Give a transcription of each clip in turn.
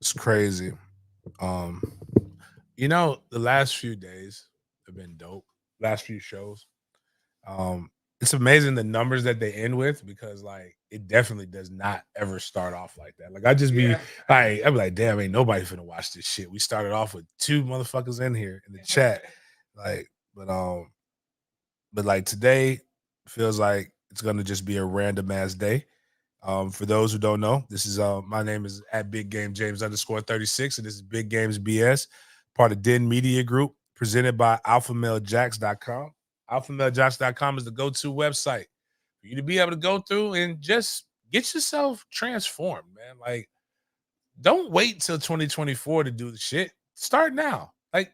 It's crazy. Um, the last few days have been dope. Last few shows. Um, it's amazing the numbers that they end with because like it definitely does not ever start off like that. Like I just be Yeah. like, I'd be like, damn, ain't nobody finna watch this shit. We started off with two motherfuckers in here in the chat. Like, but but like today feels like it's gonna just be a random ass day. For those who don't know, this is my name is at Big Game James underscore 36, and this is Big Games BS, part of Den Media Group, presented by AlphaMaleJax.com. AlphaMaleJax.com is the go-to website for you to be able to go through and just get yourself transformed, man. Like, don't wait till 2024 to do the shit. Start now. Like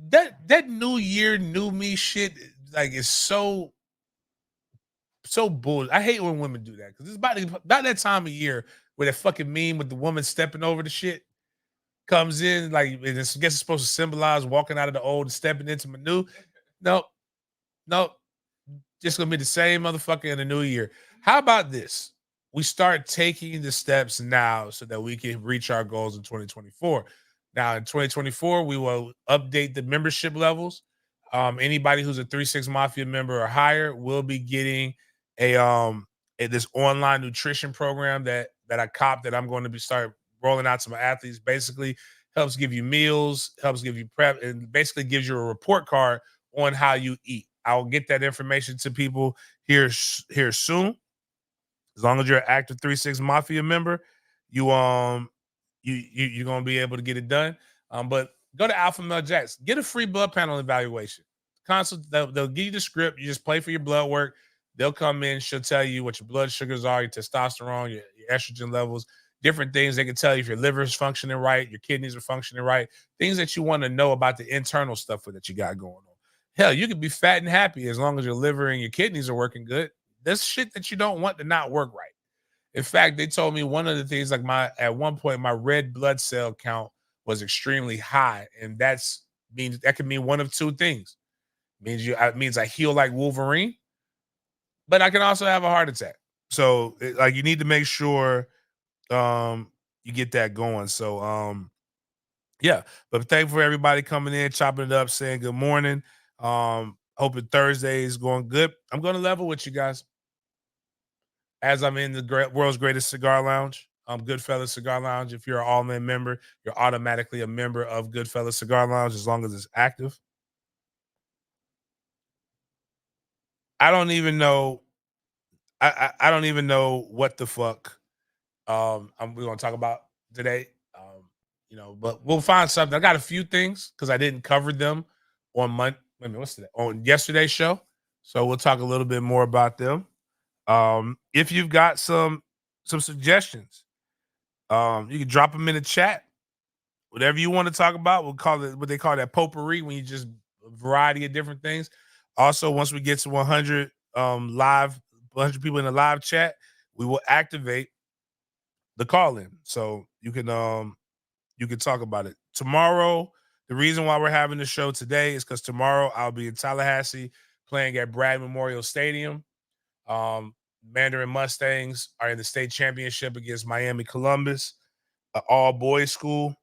that new year, new me shit, like is so bull. I hate when women do that because it's about that time of year where that fucking meme with the woman stepping over the shit comes in, like, and I guess it's supposed to symbolize walking out of the old and stepping into the new. No, no, just gonna be the same motherfucker in the new year. How about this? We start taking the steps now so that we can reach our goals in 2024. Now, in 2024, we will update the membership levels. Anybody who's a 3 6 Mafia member or higher will be getting a this online nutrition program that I copped that I'm going to be start rolling out to my athletes. Basically, helps give you meals, helps give you prep, and basically gives you a report card on how you eat. I'll get that information to people here soon. As long as you're an active 3 6 Mafia member, you you're gonna be able to get it done. But go to Alpha Male Jacks, get a free blood panel evaluation. Consult, they'll give you the script. You just play for your blood work. They'll come in. She'll tell you what your blood sugars are, your testosterone, your estrogen levels, different things. They can tell you if your liver is functioning right, your kidneys are functioning right, things that you want to know about the internal stuff that you got going on. Hell, you could be fat and happy as long as your liver and your kidneys are working good. There's shit that you don't want to not work right. In fact, they told me one of the things like my at one point my red blood cell count was extremely high, and that's means that can mean one of two things. It means I heal like Wolverine, but I can also have a heart attack. So like you need to make sure you get that going. So yeah, but thank for everybody coming in, chopping it up, saying good morning. Hoping Thursday is going good. I'm going to level with you guys as I'm in the world's greatest cigar lounge. Goodfellas Cigar Lounge. If you're an all in member, you're automatically a member of Goodfellas Cigar Lounge as long as it's active. I don't even know. I don't even know what the fuck we're gonna talk about today. But we'll find something. I got a few things because I didn't cover them on Monday. Wait a minute, what's today? On yesterday's show. So we'll talk a little bit more about them. If you've got some suggestions, you can drop them in the chat. Whatever you want to talk about, we'll call it what they call that potpourri when you just a variety of different things. Also, once we get to 100 live, 100 people in the live chat, we will activate the call in, so you can talk about it tomorrow. The reason why we're having the show today is because tomorrow I'll be in Tallahassee playing at Bragg Memorial Stadium. Um, Mandarin Mustangs are in the state championship against Miami Columbus, an all boys school.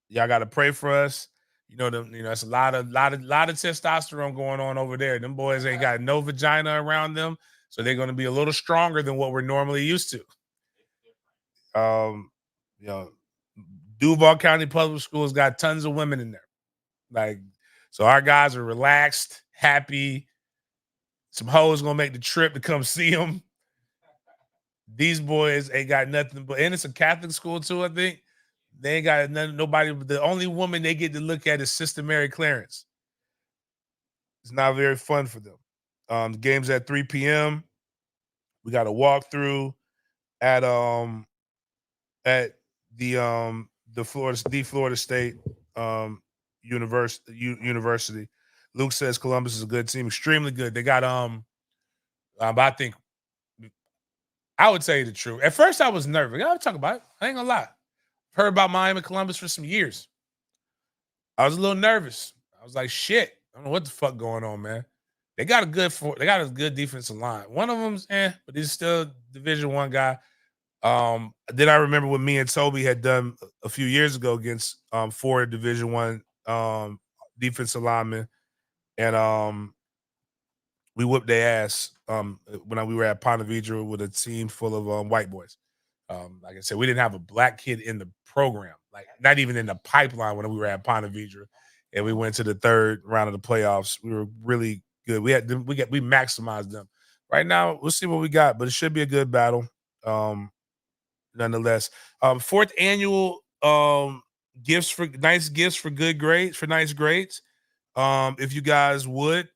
Y'all got to pray for us. It's a lot of testosterone going on over there. Them boys ain't got no vagina around them, so they're going to be a little stronger than what we're normally used to. Um, you know, Duval County Public Schools got tons of women in there. Like, so our guys are relaxed, happy. Some hoes gonna make the trip to come see them. These boys ain't got nothing but, and it's a Catholic school too. I think they ain't got nobody. The only woman they get to look at is Sister Mary Clarence. It's not very fun for them. The game's at 3 p.m. We got a walkthrough at at the Florida State University. Luke says Columbus is a good team, extremely good. They got but I think I would tell you the truth. At first, I was nervous. I'll talk about it. I ain't gonna lie. Heard about Miami Columbus for some years. I was a little nervous. I was like, shit. I don't know what the fuck going on, man. They got a good defensive line. One of them's but he's still Division One guy. Then I remember what me and Toby had done a few years ago against 4 Division One defensive linemen, and we whooped their ass when we were at Ponte Vedra with a team full of white boys. Like I said, we didn't have a black kid in the program, like not even in the pipeline when we were at Ponte Vedra, and we went to the 3rd round of the playoffs. We were really good. We maximized them. Right now, we'll see what we got, but it should be a good battle. Nonetheless, 4th annual gifts for good grades for nice grades. If you guys would,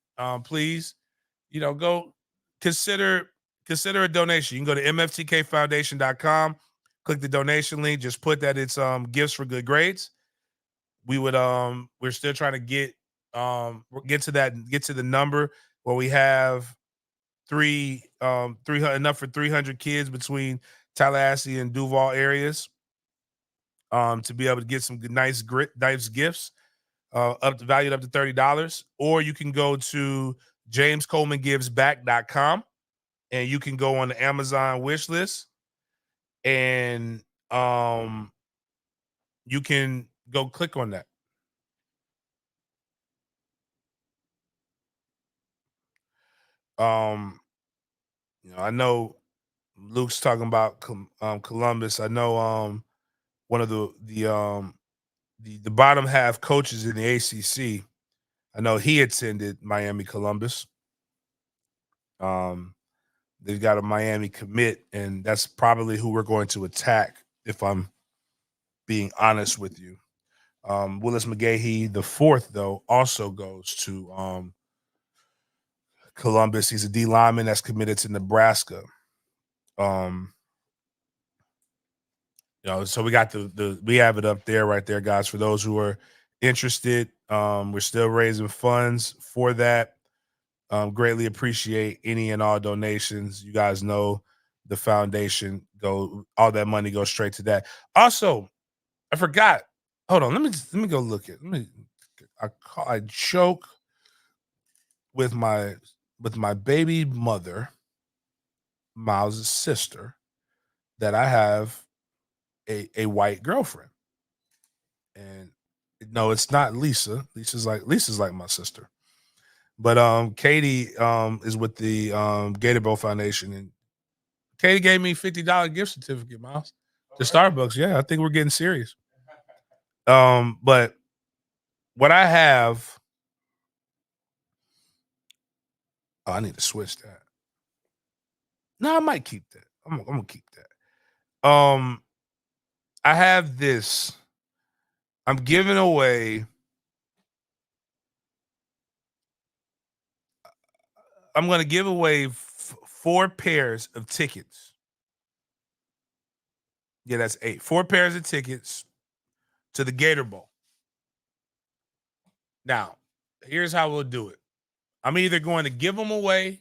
please, go consider a donation. You can go to mftkfoundation.com, click the donation link, just put that it's gifts for good grades. We would we're still trying to get to the number where we have 300 enough for 300 kids between Tallahassee and Duval areas to be able to get some nice gifts valued up to $30. Or you can go to jamescolemangivesback.com and you can go on the Amazon wish list and you can go click on that. I know Luke's talking about Columbus. I know one of the bottom half coaches in the ACC. I know he attended Miami Columbus. They've got a Miami commit, and that's probably who we're going to attack, if I'm being honest with you. Willis McGahee, the 4th, though, also goes to Columbus. He's a D lineman that's committed to Nebraska. So we got we have it up there right there, guys, for those who are interested. We're still raising funds for that. Greatly appreciate any and all donations. You guys know the foundation all that money goes straight to that. Also, I forgot. Hold on, let me go look at. I joke with my baby mother, Miles' sister, that I have a white girlfriend. And no, it's not Lisa. Lisa's like my sister. But Katie is with the Gator Bowl Foundation, and Katie gave me $50 gift certificate, Miles, to Starbucks. Yeah, I think we're getting serious. But what I have, I need to switch that. No, I might keep that. I'm gonna keep that. I have this. I'm giving away. I'm going to give away 4 pairs of tickets. Yeah, that's 8. 4 pairs of tickets to the Gator Bowl. Now, here's how we'll do it. I'm either going to give them away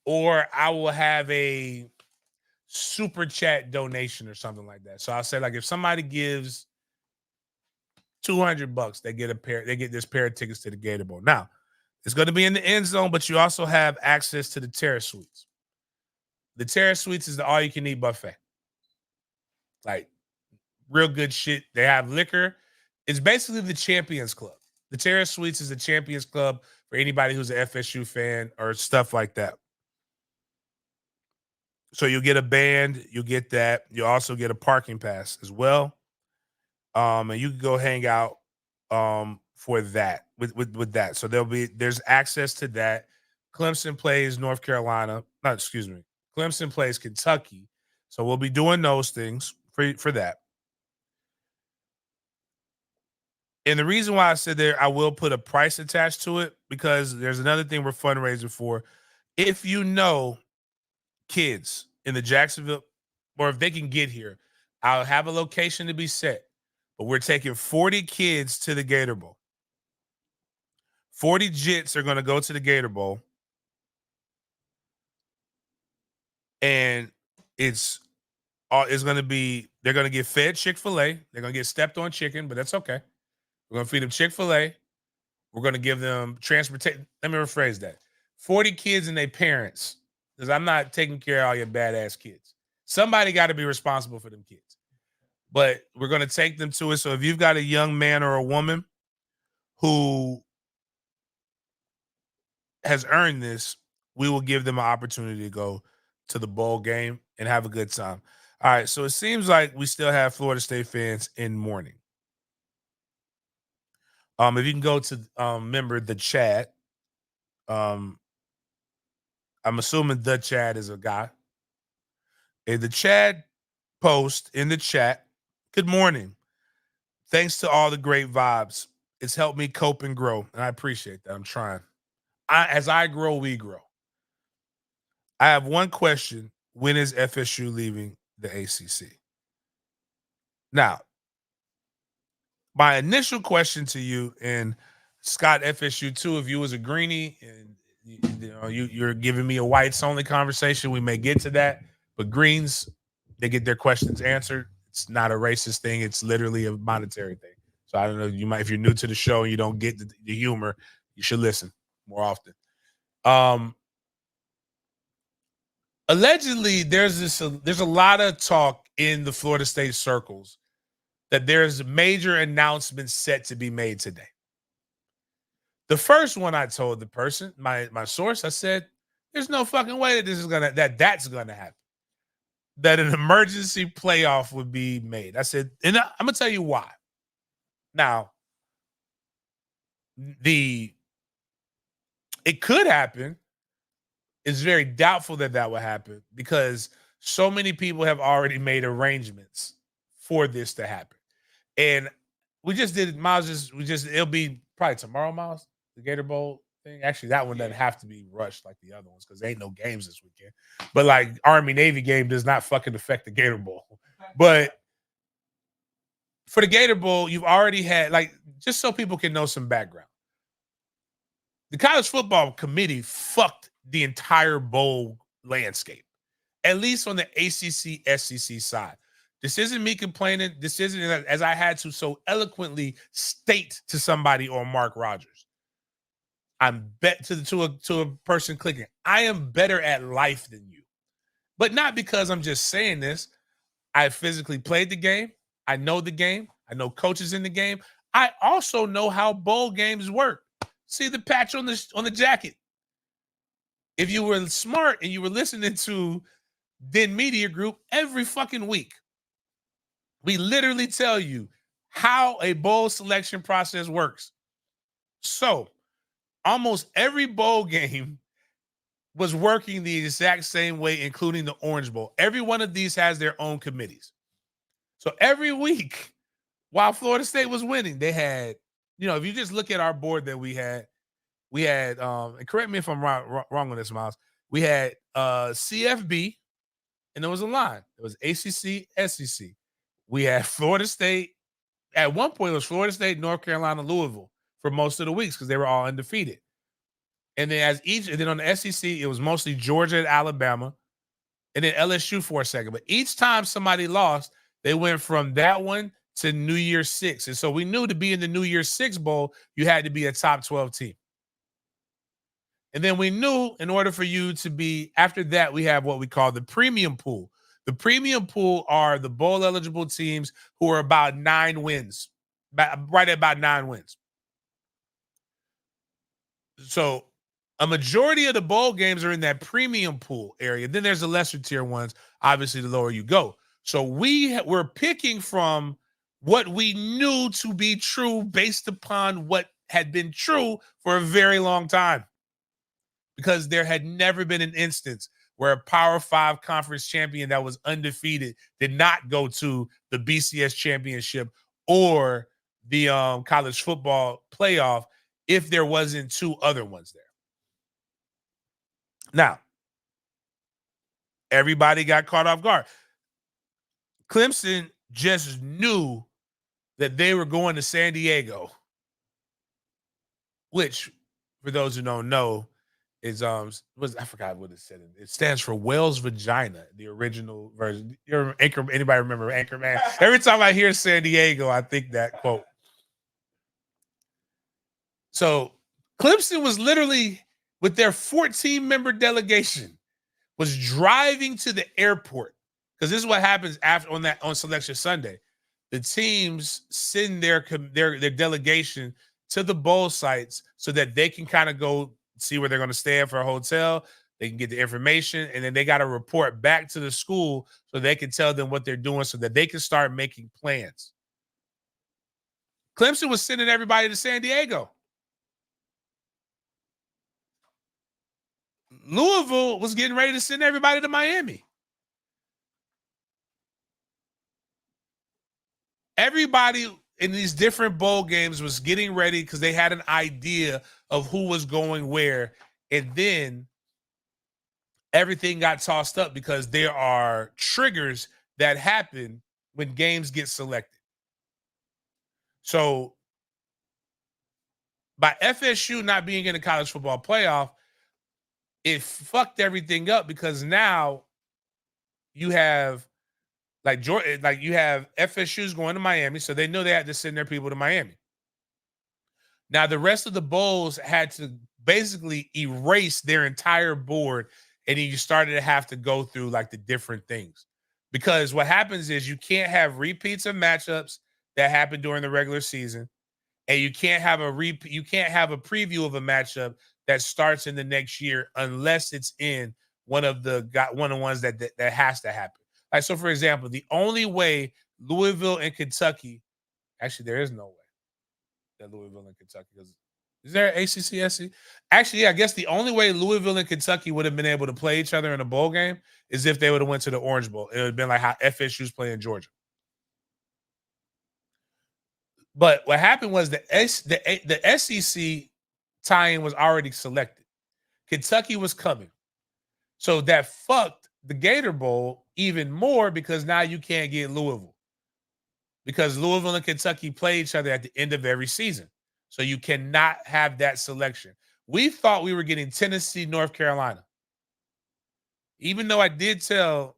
or I will have a super chat donation or something like that. So I'll say, like, if somebody gives $200, they get this pair of tickets to the Gator Bowl. Now, it's going to be in the end zone, but you also have access to the Terrace Suites. The Terrace Suites is the all-you-can-eat buffet. Like, real good shit. They have liquor. It's basically the Champions Club. The Terrace Suites is the Champions Club for anybody who's an FSU fan or stuff like that. So you'll get a band, you'll get that. You'll also get a parking pass as well. And you can go hang out for that with that. So there's access to that. Clemson plays North Carolina. Clemson plays Kentucky. So we'll be doing those things for that. And the reason why I said there, I will put a price attached to it because there's another thing we're fundraising for. If you know kids in the Jacksonville, or if they can get here, I'll have a location to be set. But we're taking 40 kids to the Gator Bowl. 40 jits are going to go to the Gator Bowl. And it's going to be, they're going to get fed Chick-fil-A. They're going to get stepped on chicken, but that's okay. We're going to feed them Chick-fil-A. We're going to give them transportation. Let me rephrase that. 40 kids and their parents, because I'm not taking care of all your badass kids. Somebody got to be responsible for them kids. But we're going to take them to it. So if you've got a young man or a woman who has earned this, we will give them an opportunity to go to the bowl game and have a good time. All right, so it seems like we still have Florida State fans in mourning. If you can go to remember the chat. I'm assuming the Chad is a guy. In the Chad post in the chat, good morning. Thanks to all the great vibes. It's helped me cope and grow, and I appreciate that. I'm trying. As I grow, we grow. I have one question. When is FSU leaving the ACC? Now, my initial question to you, and Scott FSU too, if you was a greenie and you're giving me a whites only conversation, we may get to that. But greens, they get their questions answered. It's not a racist thing. It's literally a monetary thing. So I don't know. You might, if you're new to the show and you don't get the humor, you should listen more often. Allegedly, there's a lot of talk in the Florida State circles that there's major announcements set to be made today. The first one I told the person, my source, I said, "There's no fucking way that that's gonna happen. That an emergency playoff would be made." I said, and I'm gonna tell you why. Now, it could happen. It's very doubtful that would happen because so many people have already made arrangements for this to happen. And we just did Miles. It'll be probably tomorrow, Miles, the Gator Bowl thing. Actually, that one doesn't have to be rushed like the other ones because there ain't no games this weekend. But like Army Navy game does not fucking affect the Gator Bowl. But for the Gator Bowl, you've already had, like, just so people can know some background. The college football committee fucked the entire bowl landscape, at least on the ACC, SEC side. This isn't me complaining. This isn't as I had to so eloquently state to somebody on Mark Rogers. I'm bet to a person clicking. I am better at life than you, but not because I'm just saying this. I physically played the game. I know the game. I know coaches in the game. I also know how bowl games work. See the patch on the jacket. If you were smart and you were listening to Den Media Group every fucking week, we literally tell you how a bowl selection process works. So almost every bowl game was working the exact same way, including the Orange Bowl. Every one of these has their own committees. So every week, while Florida State was winning, they had, if you just look at our board that we had, and correct me if I'm wrong on this, Miles, we had CFB, and there was a line. It was ACC, SEC. We had Florida State. At one point, it was Florida State, North Carolina, Louisville for most of the weeks because they were all undefeated. And then and then on the SEC, it was mostly Georgia and Alabama, and then LSU for a second. But each time somebody lost, they went from that one to New Year's Six. And so we knew to be in the New Year's Six Bowl, you had to be a top 12 team. And then we knew in order for you to be, after that, we have what we call the premium pool. The premium pool are the bowl eligible teams who are about 9 wins, right at about 9 wins. So a majority of the bowl games are in that premium pool area. Then there's the lesser tier ones, obviously the lower you go. So we're picking from what we knew to be true based upon what had been true for a very long time. Because there had never been an instance where a Power 5 conference champion that was undefeated did not go to the BCS championship or the college football playoff if there wasn't 2 other ones there. Now, everybody got caught off guard. Clemson just knew that they were going to San Diego, which, for those who don't know, is I forgot what it said. It stands for Whale's Vagina, the original version. Anybody remember Anchorman? Every time I hear San Diego, I think that quote. So Clemson was literally, with their 14-member delegation, was driving to the airport Because this is what happens after on Selection Sunday. The teams send their delegation to the bowl sites so that they can kind of go see where they're going to stay for a hotel. They can get the information, and then they got to report back to the school so they can tell them what they're doing so that they can start making plans. Clemson was sending everybody to San Diego. Louisville was getting ready to send everybody to Miami. Everybody in these different bowl games was getting ready because they had an idea of who was going where. And then everything got tossed up because there are triggers that happen when games get selected. So by FSU not being in the college football playoff, it fucked everything up because now you have you have FSU's going to Miami, so they know they had to send their people to Miami. Now the rest of the bowls had to basically erase their entire board, and then you started to have to go through like the different things. Because what happens is you can't have repeats of matchups that happened during the regular season, and you can't have a preview of a matchup that starts in the next year unless it's in one of the ones that has to happen. Like, so for example, the only way Louisville and Kentucky, actually there is no way that Louisville and Kentucky, is there ACC SC? Actually, yeah, I guess the only way Louisville and Kentucky would have been able to play each other in a bowl game is if they would have went to the Orange Bowl. It would have been like how FSU's playing Georgia. But what happened was the SEC tie-in was already selected. Kentucky was coming. So that fucked the Gator Bowl even more because now you can't get Louisville. Because Louisville and Kentucky play each other at the end of every season. So you cannot have that selection. We thought we were getting Tennessee, North Carolina. Even though I did tell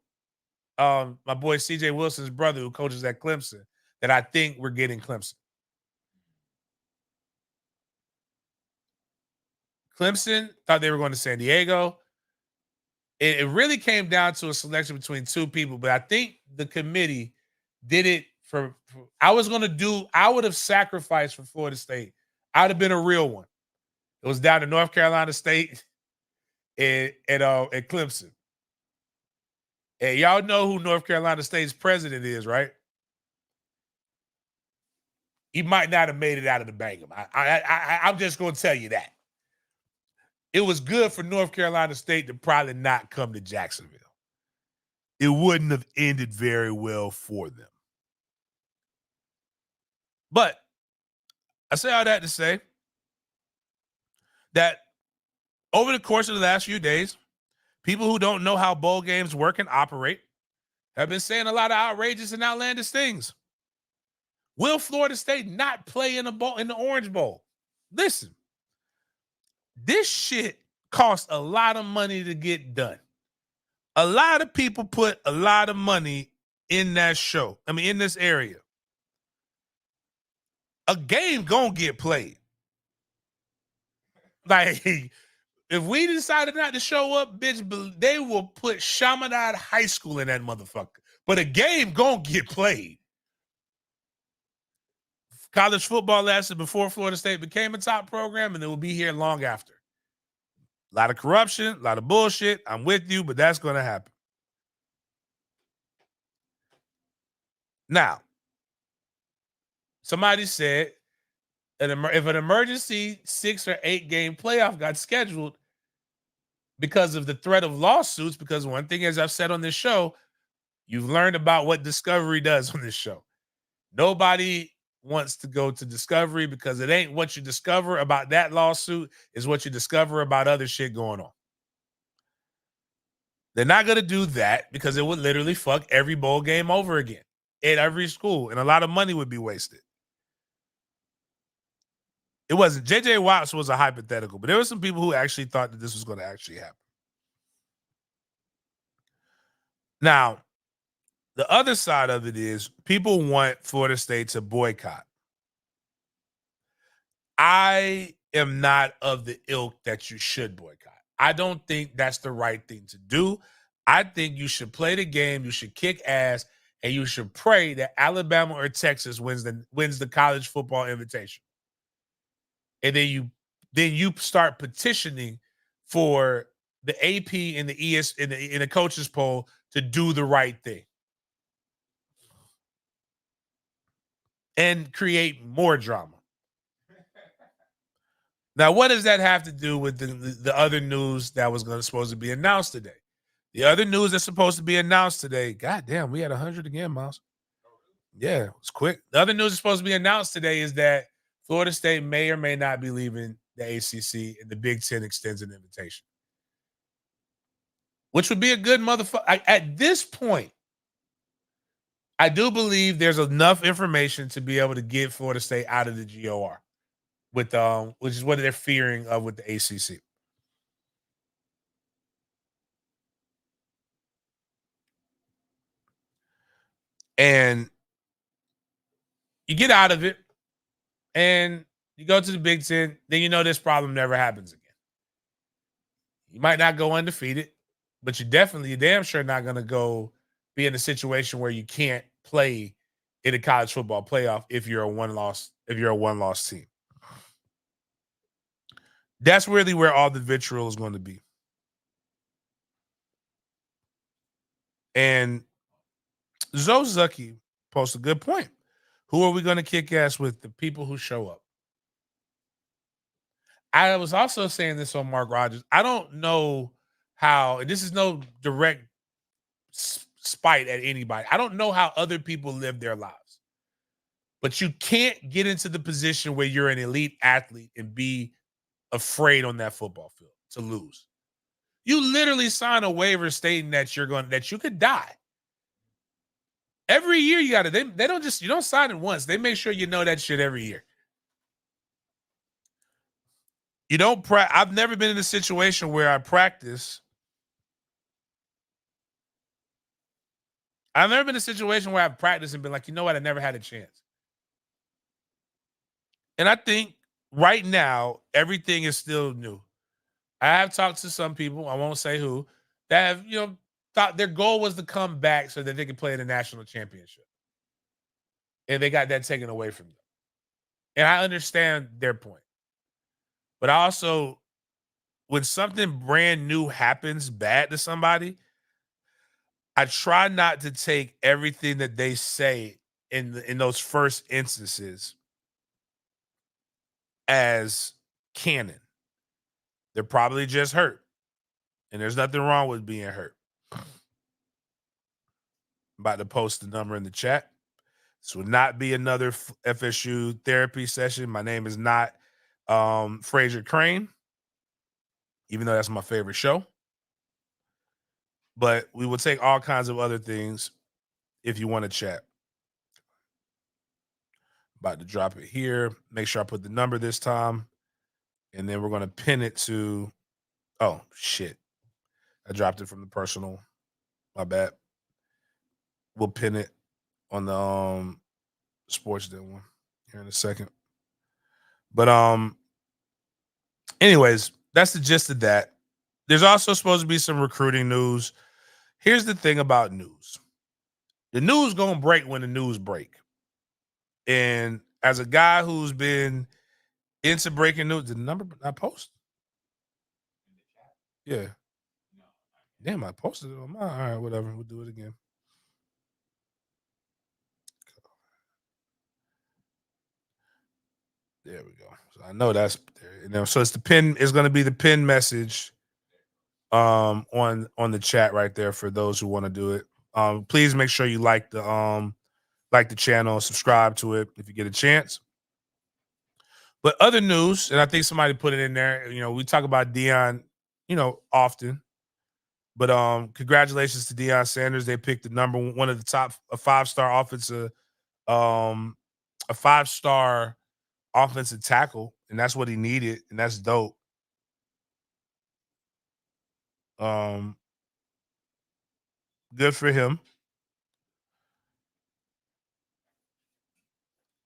my boy CJ Wilson's brother, who coaches at Clemson, that I think we're getting Clemson. Clemson thought they were going to San Diego. It really came down to a selection between two people, but I think the committee did it for I would have sacrificed for Florida State. I would have been a real one. It was down to North Carolina State and Clemson. And y'all know who North Carolina State's president is, right? He might not have made it out of the Bangham. I'm just going to tell you that. It was good for North Carolina State to probably not come to Jacksonville. It wouldn't have ended very well for them. But I say all that to say that over the course of the last few days, people who don't know how bowl games work and operate have been saying a lot of outrageous and outlandish things. Will Florida State not play in the Orange Bowl? Listen, this shit costs a lot of money to get done. A lot of people put a lot of money in that show. I mean, in this area. A game gonna get played. Like, if we decided not to show up, bitch, they will put Chaminade High School in that motherfucker. But a game gonna get played. College football lasted before Florida State became a top program, and it will be here long after. A lot of corruption, a lot of bullshit. I'm with you, but that's going to happen. Now, somebody said if an emergency 6 or 8 game playoff got scheduled because of the threat of lawsuits, because one thing, as I've said on this show, you've learned about what Discovery does on this show. Nobody wants to go to Discovery because it ain't what you discover about that lawsuit is what you discover about other shit going on. They're not going to do that because it would literally fuck every bowl game over again at every school, and a lot of money would be wasted. It wasn't. J.J. Watts was a hypothetical, but there were some people who actually thought that this was going to actually happen. Now, the other side of it is people want Florida State to boycott. I am not of the ilk that you should boycott. I don't think that's the right thing to do. I think you should play the game, you should kick ass, and you should pray that Alabama or Texas wins the college football invitation. And then you start petitioning for the AP and the ES in the coaches poll to do the right thing and create more drama. Now, what does that have to do with the other news that was supposed to be announced today? The other news that's supposed to be announced today. God damn, we had 100 again, Miles. Yeah, it was quick. The other news that's supposed to be announced today is that Florida State may or may not be leaving the ACC, and the Big Ten extends an invitation, which would be a good motherfucker. At this point, I do believe there's enough information to be able to get Florida State out of the GOR, with which is what they're fearing of with the ACC. And you get out of it, and you go to the Big Ten, then you know this problem never happens again. You might not go undefeated, but you're damn sure not going to go be in a situation where you can't play in a college football playoff if you're a one-loss team. That's really where all the vitriol is going to be. And Zoe Zucky posted a good point. Who are we going to kick ass with? The people who show up. I was also saying this on Mark Rogers. I don't know how, and this is no direct spite at anybody. I don't know how other people live their lives, but you can't get into the position where you're an elite athlete and be afraid on that football field to lose. You literally sign a waiver stating that you could die. Every year you got to, they don't just, you don't sign it once. They make sure you know that shit every year. You don't I've never been in a situation where I practice. I've never been in a situation where I've practiced and been like, you know what, I never had a chance. And I think right now, everything is still new. I have talked to some people, I won't say who, that have, thought their goal was to come back so that they could play in a national championship. And they got that taken away from them. And I understand their point. But I also, when something brand new happens bad to somebody, I try not to take everything that they say in those first instances as canon. They're probably just hurt. And there's nothing wrong with being hurt. I'm about to post the number in the chat. This will not be another FSU therapy session. My name is not Fraser Crane, even though that's my favorite show. But we will take all kinds of other things if you want to chat. About to drop it here. Make sure I put the number this time. And then we're going to pin it to, oh, shit. I dropped it from the personal. My bad. We'll pin it on the Sports Den one here in a second. But anyways, that's the gist of that. There's also supposed to be some recruiting news. Here's the thing about news. The news gonna break when the news break. And as a guy who's been into breaking news, the number I post? Yeah. Damn, I posted it on my. All right, whatever. We'll do it again. There we go. So I know that's there. So it's the pin. It's going to be the pin message on the chat right there for those who want to do it. Please make sure you like the channel, subscribe to it if you get a chance. But other news, and I think somebody put it in there. We talk about Deion, often. But congratulations to Deion Sanders. They picked the number one of the top, a 5-star offensive, a 5-star offensive tackle, and that's what he needed, and that's dope. Good for him.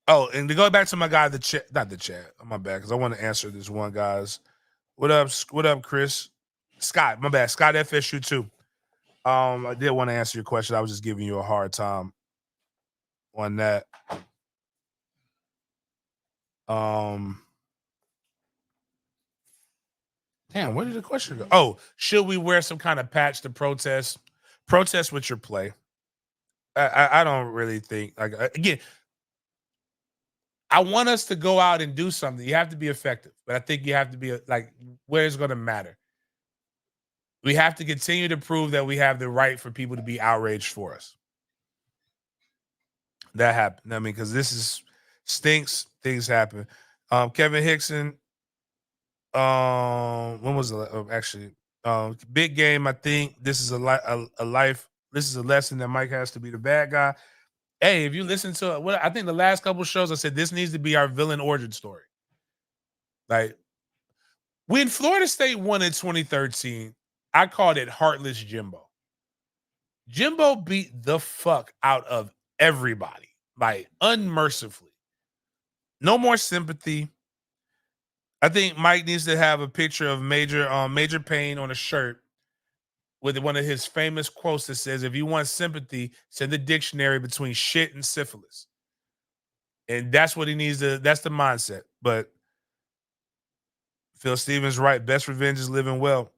Oh, and to go back to my guy, not the chat. My bad, because I want to answer this one, guys. What up, Chris? Scott, my bad. Scott FSU too. I did want to answer your question. I was just giving you a hard time on that. Damn, where did the question go? Oh, should we wear some kind of patch to protest? Protest with your play. I don't really think again. I want us to go out and do something. You have to be effective, but I think you have to be like where it's going to matter. We have to continue to prove that we have the right for people to be outraged for us. That happened. I mean, because this is stinks. Things happen. Kevin Hickson. When was it? Actually, big game. I think this is a life. This is a lesson that Mike has to be the bad guy. Hey, if you listen to what I think the last couple of shows, I said this needs to be our villain origin story. Like when Florida State won in 2013, I called it heartless Jimbo. Jimbo beat the fuck out of everybody, like unmercifully. No more sympathy. I think Mike needs to have a picture of Major Payne on a shirt with one of his famous quotes that says, "If you want sympathy, send the dictionary between shit and syphilis." And that's what he needs to. That's the mindset. But Phil Stevens right. Best revenge is living well.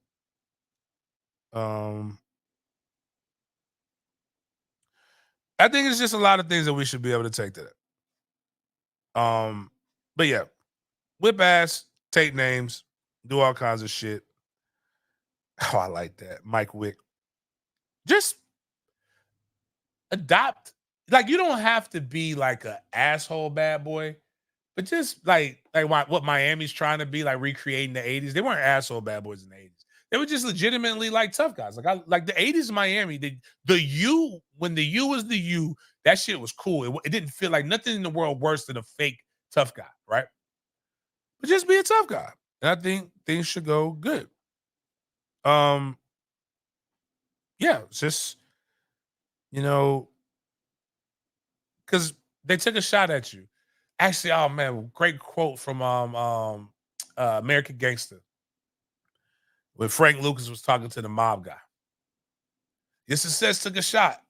I think it's just a lot of things that we should be able to take to that. But yeah, whip ass, take names, do all kinds of shit. Oh, I like that. Mike Wick. Just adopt. Like, you don't have to be like an asshole bad boy, but just like what Miami's trying to be, like recreating the 80s. They weren't asshole bad boys in the 80s. They were just legitimately like tough guys. Like the 80s Miami, the U, when the U was the U, that shit was cool. It didn't feel like nothing in the world worse than a fake tough guy, right? But just be a tough guy. And I think things should go good. Yeah, it's just, because they took a shot at you. Actually, oh man, great quote from American Gangster when Frank Lucas was talking to the mob guy. Your success took a shot.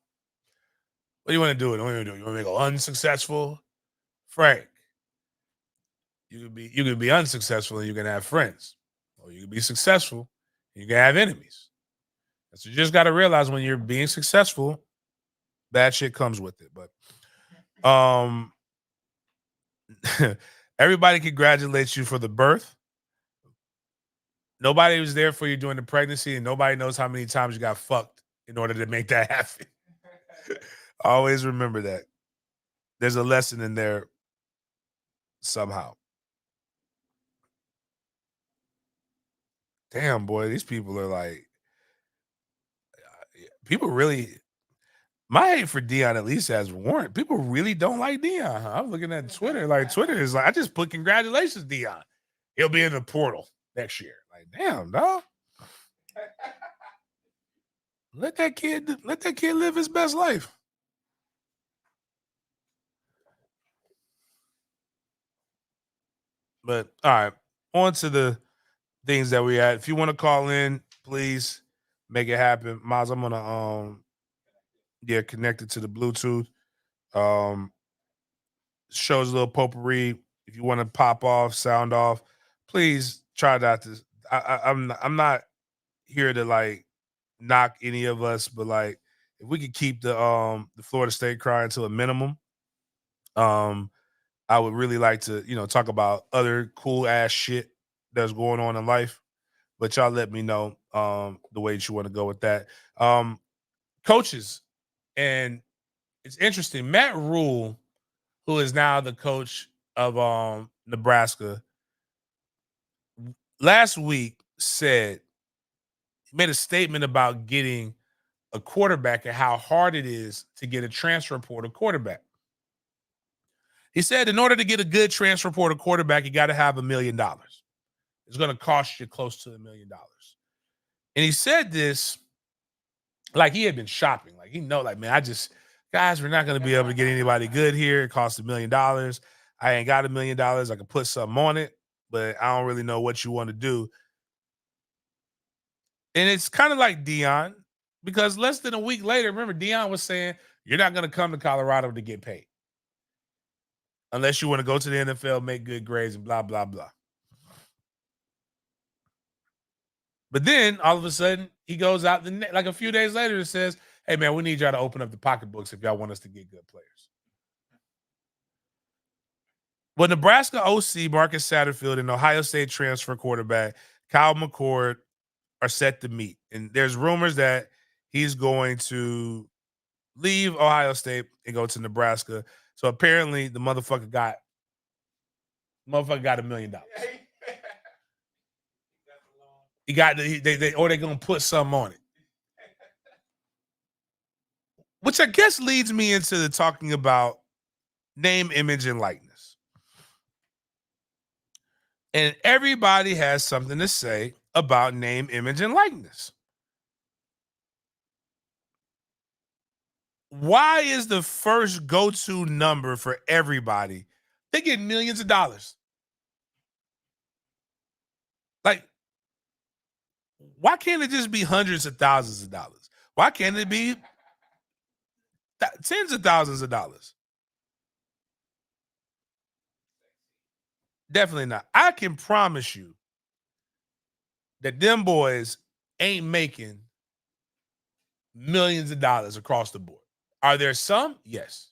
What do you want to do? What do you want to do? You want to go unsuccessful? Frank, you could be unsuccessful and you can have friends. Or you can be successful and you can have enemies. So you just got to realize when you're being successful, bad shit comes with it. But everybody congratulates you for the birth. Nobody was there for you during the pregnancy, and nobody knows how many times you got fucked in order to make that happen. Always remember that. There's a lesson in there somehow. Damn, boy, these people are like, people really. My hate for Deion at least has warrant. People really don't like Deion. Huh? I'm looking at Twitter. Like Twitter is like, I just put congratulations, Deion. He'll be in the portal next year. Like, damn, dog. Let that kid live his best life. But all right, on to the things that we had. If you want to call in, please make it happen. Miles, I'm gonna connect it to the Bluetooth. Shows a little potpourri. If you want to pop off, sound off, please try not to. I'm not here to like knock any of us, but like if we could keep the Florida State crying to a minimum, I would really like to, talk about other cool ass shit that's going on in life. But y'all let me know the way that you want to go with that. Coaches, and it's interesting. Matt Rule, who is now the coach of Nebraska, last week said he made a statement about getting a quarterback and how hard it is to get a transfer portal quarterback. He said in order to get a good transfer portal quarterback, you got to have $1 million. It's going to cost you close to $1 million. And he said this like he had been shopping. Like he know, like, man, guys, we're not going to be able to get anybody good here. It costs $1 million. I ain't got $1 million. I can put something on it, but I don't really know what you want to do. And it's kind of like Deion, Because less than a week later, remember, Deion was saying, you're not going to come to Colorado to get paid. Unless you want to go to the NFL, make good grades, and blah, blah, blah. But then, all of a sudden, he goes out, like a few days later, and says, hey, man, we need y'all to open up the pocketbooks if y'all want us to get good players. Well, Nebraska OC Marcus Satterfield and Ohio State transfer quarterback Kyle McCord are set to meet. And there's rumors that he's going to leave Ohio State and go to Nebraska. So apparently the motherfucker got $1 million. He got or they're gonna put something on it. Which I guess leads me into the talking about name, image, and likeness. And everybody has something to say about name, image, and likeness. Why is the first go-to number for everybody? They get millions of dollars. Like, why can't it just be hundreds of thousands of dollars? Why can't it be tens of thousands of dollars? Definitely not. I can promise you that them boys ain't making millions of dollars across the board. Are there some? Yes.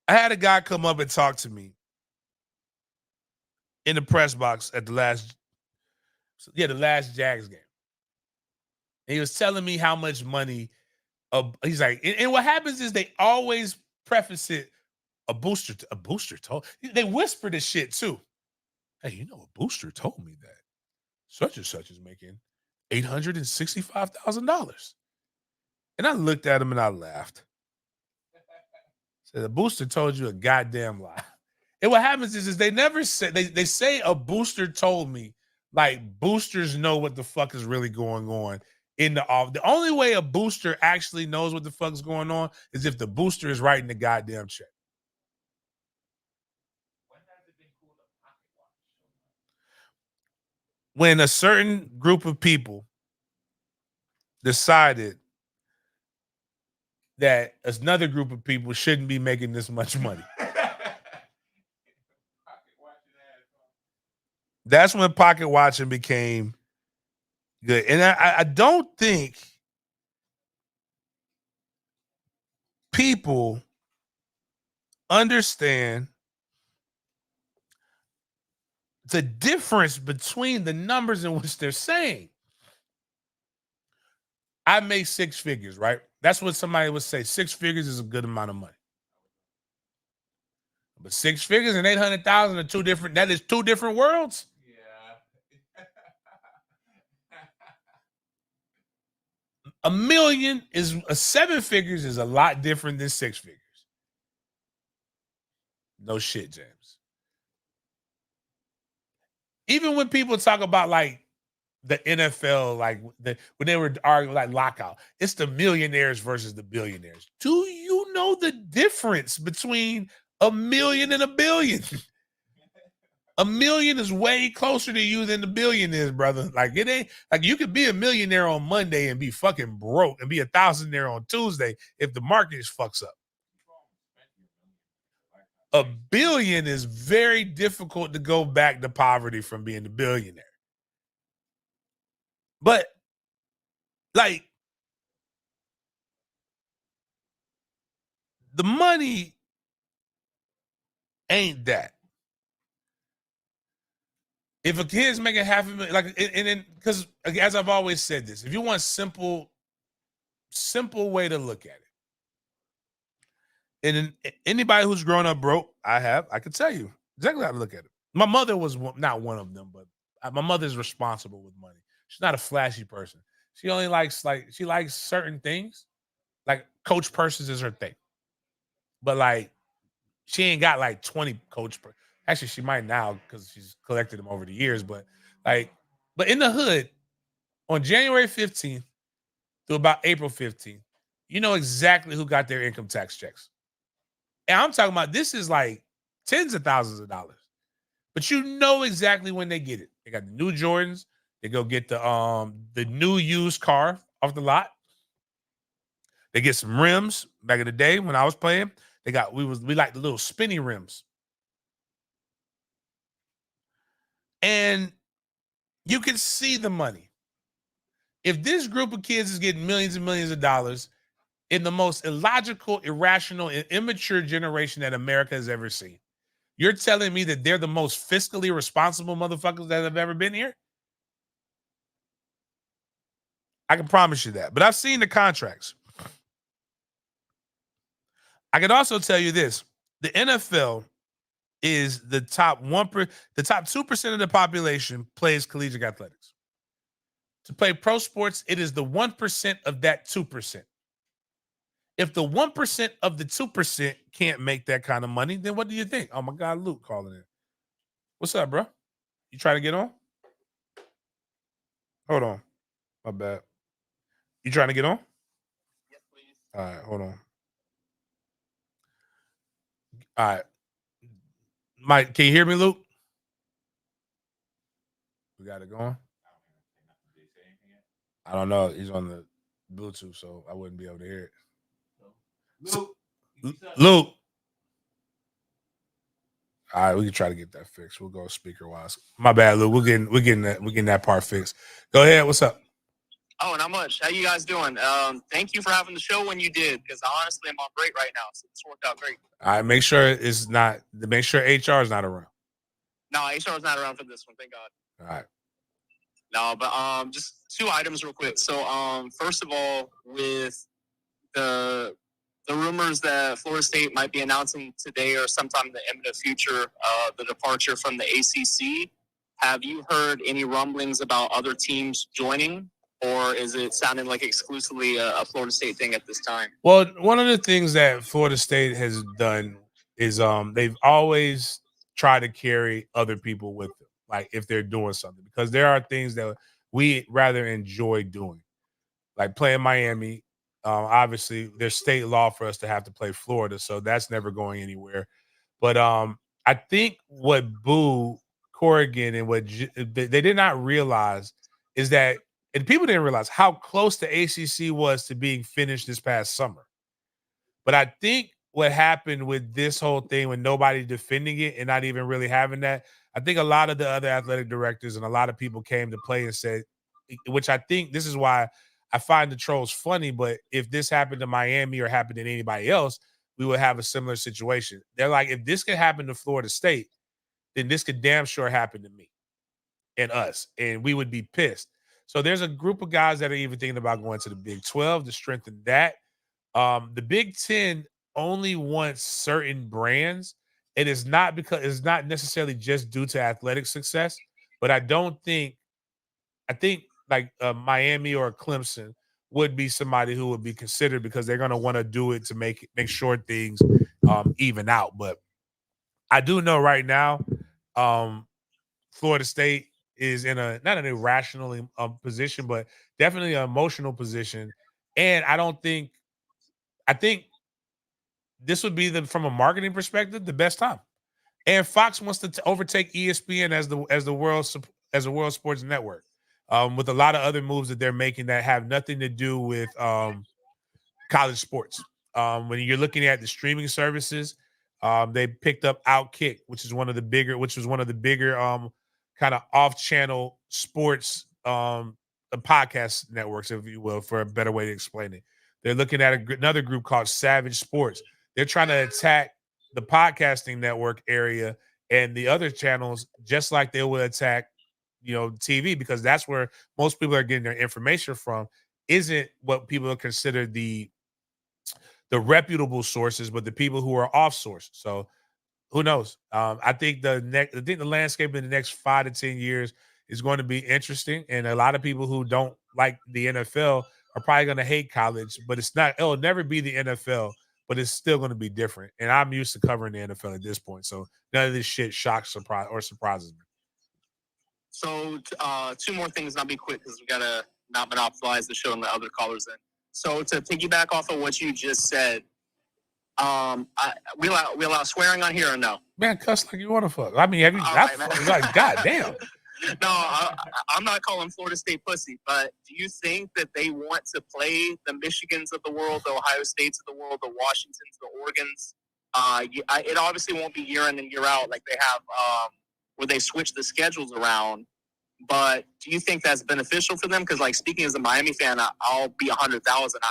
I had a guy come up and talk to me in the press box at the last Jags game. And he was telling me how much money he's like, and what happens is they always preface it, a booster told. They whisper this shit too. Hey, a booster told me that such and such is making $865,000. And I looked at him and I laughed. Said, the booster told you a goddamn lie. And what happens is they never say, they say a booster told me, like boosters know what the fuck is really going on in the off. The only way a booster actually knows what the fuck is going on is if the booster is writing the goddamn check. When a certain group of people decided that another group of people shouldn't be making this much money. That's when pocket watching became good. And I don't think people understand the difference between the numbers in which they're saying. I make 6 figures, right? That's what somebody would say. 6 figures is a good amount of money. But 6 figures and 800,000 are that is two different worlds. Yeah. $1 million is 7 figures is a lot different than 6 figures. No shit, James. Even when people talk about like the NFL, like when they were arguing like lockout, it's the millionaires versus the billionaires. Do you know the difference between $1 million and $1 billion? $1 million is way closer to you than the billion is, brother. Like it ain't like you could be a millionaire on Monday and be fucking broke and be a thousandaire on Tuesday if the market fucks up. $1 billion is very difficult to go back to poverty from being a billionaire. But like the money ain't that. If a kid's making $500,000, like, and then because as I've always said this, if you want simple way to look at it, and anybody who's grown up broke, I can tell you exactly how to look at it. My mother was not one of them, but my mother's responsible with money. She's not a flashy person. She only likes she likes certain things. Like Coach purses is her thing, but like she ain't got like 20 Coach. Actually, she might now because she's collected them over the years. But in the hood, on January 15th through about April 15th, you know exactly who got their income tax checks. And I'm talking about this is like tens of thousands of dollars. But you know exactly when they get it. They got the new Jordans. They go get the new used car off the lot. They get some rims. Back in the day when I was playing, we like the little spinny rims. And you can see the money. If this group of kids is getting millions and millions of dollars in the most illogical, irrational, and immature generation that America has ever seen, you're telling me that they're the most fiscally responsible motherfuckers that have ever been here? I can promise you that. But I've seen the contracts. I can also tell you this. The NFL is the top 2% of the population plays collegiate athletics. To play pro sports, it is the 1% of that 2%. If the 1% of the 2% can't make that kind of money, then what do you think? Oh my God, Luke calling in. What's up, bro? You trying to get on? Hold on. My bad. You trying to get on? Yes, please. All right, hold on. All right. Mike, can you hear me, Luke? We got it going. I don't know. He's on the Bluetooth, so I wouldn't be able to hear it. Luke. All right, we can try to get that fixed. We'll go speaker wise. My bad, Luke. We're getting that part fixed. Go ahead. What's up? Oh, not much. How you guys doing? Thank you for having the show when you did, because honestly, I'm on break right now, so this worked out great. All right, make sure HR is not around. No, HR is not around for this one. Thank God. All right. No, but just two items real quick. So, first of all, with the rumors that Florida State might be announcing today or sometime in the imminent future the departure from the ACC, have you heard any rumblings about other teams joining, or is it sounding like exclusively a Florida State thing at this time? Well, one of the things that Florida State has done is they've always tried to carry other people with them, like if they're doing something, because there are things that we rather enjoy doing, like playing Miami. Obviously, there's state law for us to have to play Florida, so that's never going anywhere. But I think what Boo Corrigan and what they did not realize is that, and people didn't realize how close the ACC was to being finished this past summer. But I think what happened with this whole thing, with nobody defending it and not even really having that, I think a lot of the other athletic directors and a lot of people came to play and said, which I think this is why I find the trolls funny, but if this happened to Miami or happened to anybody else, we would have a similar situation. They're like, if this could happen to Florida State, then this could damn sure happen to me and us, and we would be pissed. So there's a group of guys that are even thinking about going to the Big 12 to strengthen that. The Big 10 only wants certain brands. It's not necessarily just due to athletic success, but I think like Miami or Clemson would be somebody who would be considered, because they're going to want to do it to make sure things even out. But I do know right now, Florida State is in not an irrational position, but definitely an emotional position. And I think this would be from a marketing perspective, the best time. And Fox wants to overtake ESPN as the world sports network, with a lot of other moves that they're making that have nothing to do with college sports. When you're looking at the streaming services, they picked up Outkick, which was one of the bigger kind of off-channel sports podcast networks, if you will, for a better way to explain it. They're looking at another group called Savage Sports. They're trying to attack the podcasting network area and the other channels, just like they would attack, TV, because that's where most people are getting their information from. Isn't what people consider the reputable sources, but the people who are off source. So who knows? I think the landscape in the next 5 to 10 years is going to be interesting, and a lot of people who don't like the NFL are probably going to hate college, but it'll never be the NFL, but it's still going to be different. And I'm used to covering the NFL at this point, so none of this shit surprises me. So two more things, and I'll be quick because we gotta not monopolize the show and let other callers in. So to piggyback off of what you just said, we allow swearing on here or no? Man, cuss like you want to fuck. I mean, have you? Right, like, goddamn. I'm not calling Florida State pussy, but do you think that they want to play the Michigans of the world, the Ohio States of the world, the Washingtons, the Oregons? It obviously won't be year in and year out like they have where they switch the schedules around. But do you think that's beneficial for them? Because, like, speaking as a Miami fan, I'll be 100,000.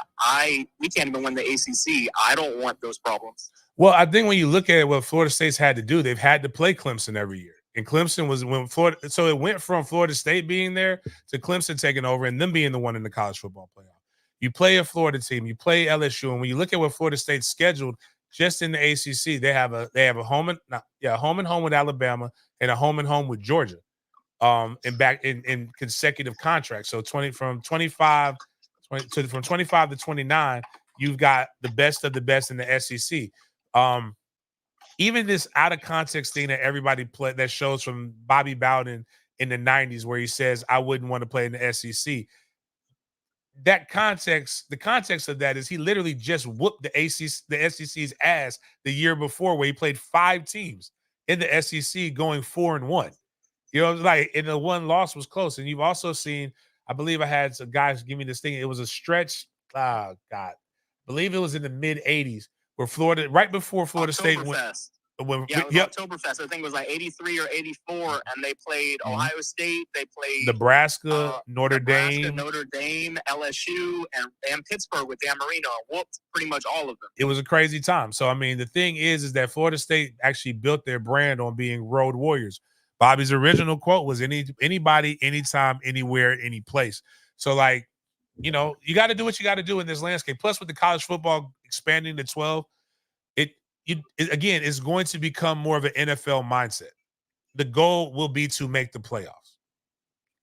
We can't even win the ACC. I don't want those problems. Well, I think when you look at what Florida State's had to do, they've had to play Clemson every year. And Clemson was when Florida, so it went from Florida State being there to Clemson taking over and them being the one in the college football playoff. You play a Florida team, you play LSU, and when you look at what Florida State's scheduled just in the ACC, they have a home and home with Alabama and a home and home with Georgia, and back in consecutive contracts. So from 25 to 29, you've got the best of the best in the SEC. Even this out of context thing that everybody play that shows from Bobby Bowden in the 90s where he says, I wouldn't want to play in the SEC. The context of that is he literally just whooped the SEC's ass the year before where he played 5 teams in the SEC going 4-1. You know, like, and the one loss was close. And you've also seen, I believe I had some guys give me this thing. It was a stretch. Oh, God. I believe it was in the mid 80s where Florida, right before Florida State went. It was Oktoberfest. I think it was like 83 or 84. And they played Ohio State. They played Nebraska, Notre Dame, LSU, and Pittsburgh with Dan Marino. Whooped pretty much all of them. It was a crazy time. So, I mean, the thing is that Florida State actually built their brand on being road warriors. Bobby's original quote was anybody, anytime, anywhere, any place. So, like, you know, you got to do what you got to do in this landscape. Plus, with the college football expanding to 12, again, it's going to become more of an NFL mindset. The goal will be to make the playoffs.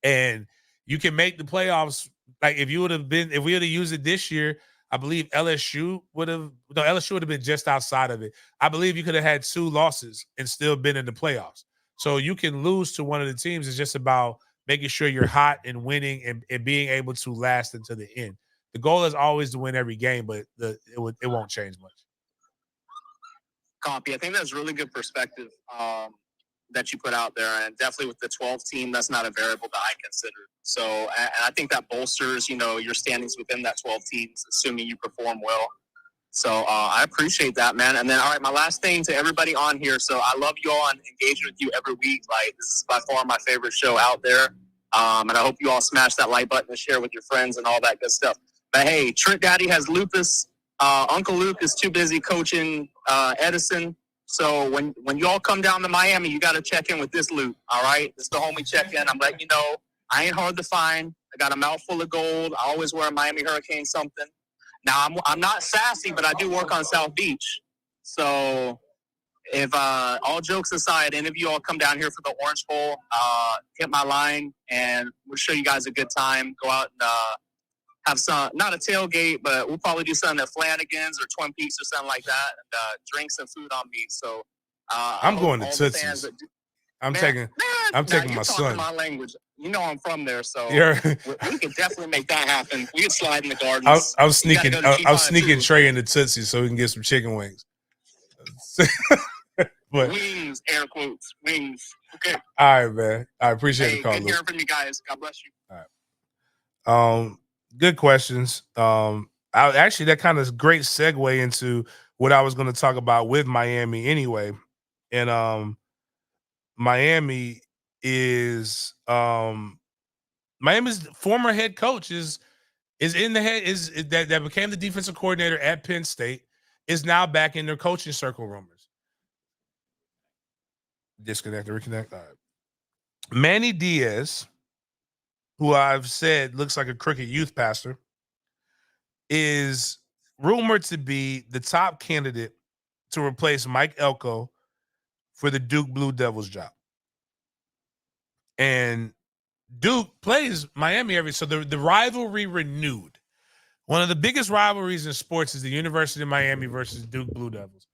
And you can make the playoffs. Like, if we would have used it this year, I believe LSU would have been just outside of it. I believe you could have had 2 losses and still been in the playoffs. So you can lose to one of the teams. It's just about making sure you're hot and winning and being able to last until the end. The goal is always to win every game, but it won't change much. Copy. I think that's really good perspective that you put out there, and definitely with the 12 team, that's not a variable that I considered. So, and I think that bolsters, you know, your standings within that 12 teams, assuming you perform well. So I appreciate that, man. And then, all right, my last thing to everybody on here. So I love you all and engaging with you every week. Like, this is by far my favorite show out there. And I hope you all smash that like button and share with your friends and all that good stuff. But hey, Trent Daddy has lupus. Uncle Luke is too busy coaching Edison. So when you all come down to Miami, you got to check in with this Luke. All right, this is the homie check-in. I'm letting you know I ain't hard to find. I got a mouthful of gold. I always wear a Miami Hurricane something. Now, I'm not sassy, but I do work on South Beach. So if all jokes aside, any of you all come down here for the Orange Bowl, hit my line, and we'll show you guys a good time. Go out and have some, not a tailgate, but we'll probably do something at Flanagan's or Twin Peaks or something like that, and drinks and food on me. So I'm going to Tootsie's. I'm taking my son. My language. You know I'm from there, so yeah. we could definitely make that happen. We could slide in the gardens. I'm sneaking Trey into Tootsie's so we can get some chicken wings. But wings, air quotes, wings. Okay. All right, man. I appreciate the call. Good hearing from you guys. God bless you. All right. Good questions. Actually, that kind of great segue into what I was going to talk about with Miami anyway. And Miami is Miami's former head coach is in the head that became the defensive coordinator at Penn State, is now back in their coaching circle rumors. Disconnect and reconnect. All right. Manny Diaz, who I've said looks like a crooked youth pastor, is rumored to be the top candidate to replace Mike Elko for the Duke Blue Devils job. And Duke plays Miami so the rivalry renewed. One of the biggest rivalries in sports is the University of Miami versus Duke Blue Devils.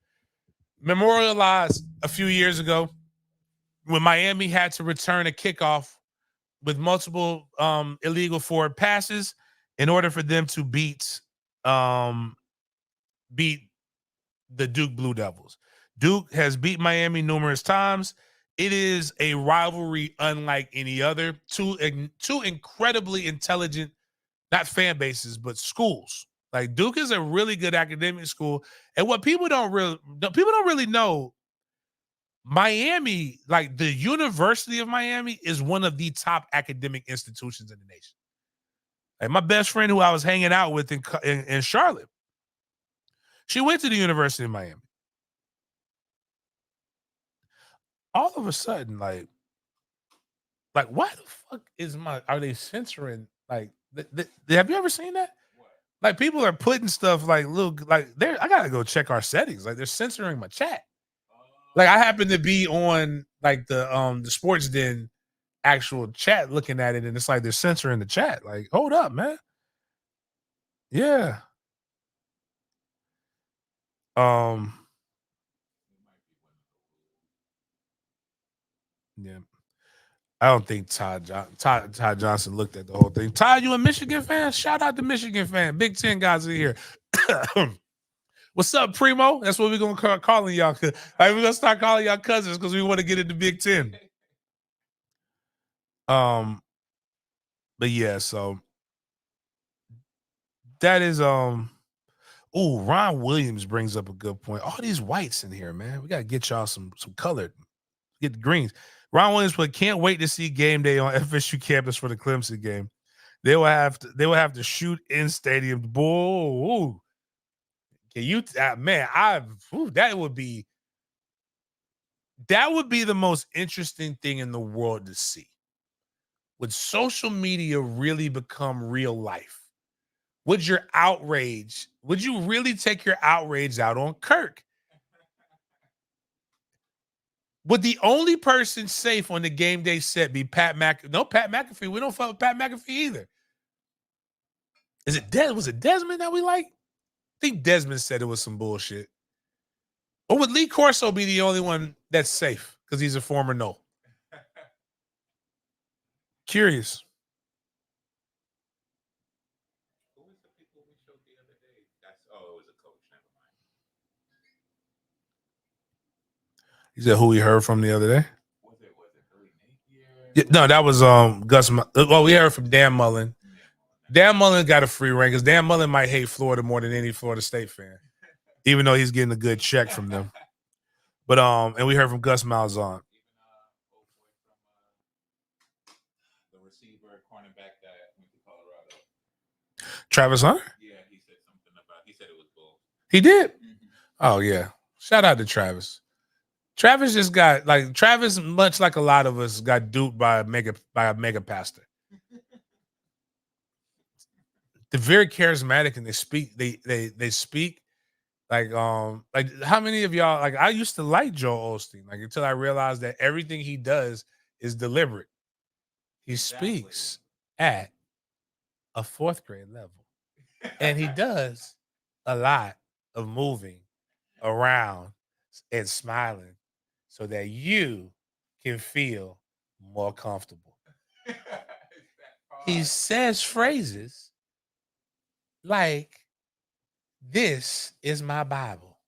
Memorialized a few years ago when Miami had to return a kickoff with multiple illegal forward passes in order for them to beat the Duke Blue Devils. Duke has beat Miami numerous times. It is a rivalry unlike any other. Two incredibly intelligent, not fan bases, but schools. Like Duke is a really good academic school, and what people don't really know, Miami, like the University of Miami, is one of the top academic institutions in the nation. Like my best friend, who I was hanging out with in Charlotte, she went to the University of Miami. All of a sudden, like why the fuck are they censoring? Like, have you ever seen that? Like people are putting stuff like I gotta go check our settings. Like they're censoring my chat. Like I happen to be on like the Sports Den actual chat looking at it, and it's like they're censoring the chat. Like, hold up, man. Yeah. Yeah. I don't think Todd Johnson looked at the whole thing. Todd, you a Michigan fan? Shout out to Michigan fan. Big Ten guys in here. What's up, Primo? That's what we're gonna call calling y'all. Like, we're gonna start calling y'all cousins because we want to get into Big Ten. But yeah, so that is Ron Williams brings up a good point. All these whites in here, man. We gotta get y'all some colored. Get the greens. Ron Williams put, can't wait to see game day on FSU campus for the Clemson game. They will have to shoot in stadium. Bull. Can you man, that would be the most interesting thing in the world to see. Would social media really become real life? Would you really take your outrage out on Kirk? Would the only person safe on the game day set be Pat McAfee? No, Pat McAfee. We don't fuck with Pat McAfee either. Was it Desmond that we like? I think Desmond said it was some bullshit. Or would Lee Corso be the only one that's safe because he's a former no? Curious. Who was the people we showed the other day? It was a coach. Never mind. He said who he heard from the other day? Was it Billy Napier? Yeah, no, that was Gus. Well, we heard from Dan Mullen. Dan Mullen got a free reign because Dan Mullen might hate Florida more than any Florida State fan, even though he's getting a good check from them. But and we heard from Gus Malzahn. The receiver, cornerback that went to Colorado. Travis Hunter? Yeah, he said something about. He said it was bull. He did. Mm-hmm. Oh yeah, shout out to Travis. Travis just got Travis, much like a lot of us, got duped by a mega pastor. They're very charismatic and they speak. They speak like how many of y'all, like, I used to like Joel Osteen, like, until I realized that everything he does is deliberate. He speaks at a 4th grade level, and he does a lot of moving around and smiling so that you can feel more comfortable. He says phrases like, "This is my Bible."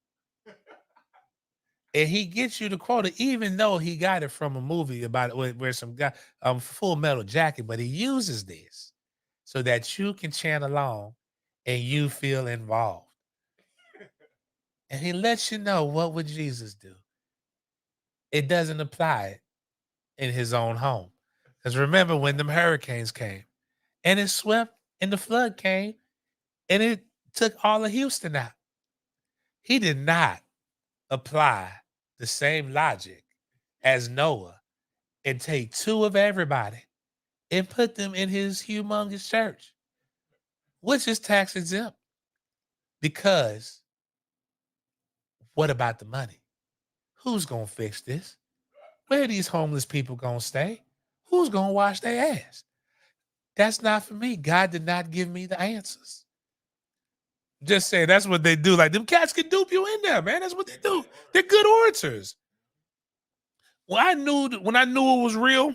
And he gets you to quote it, even though he got it from a movie about it where some guy, Full Metal Jacket, but he uses this so that you can chant along and you feel involved. And he lets you know, what would Jesus do? It doesn't apply in his own home. Because remember when them hurricanes came and it swept and the flood came and it took all of Houston out. He did not apply the same logic as Noah and take 2 of everybody and put them in his humongous church, which is tax exempt. Because what about the money? Who's going to fix this? Where are these homeless people going to stay? Who's going to wash their ass? That's not for me. God did not give me the answers. Just say that's what they do. Like, them cats can dupe you in there, man. That's what they do. They're good orators. When I knew it was real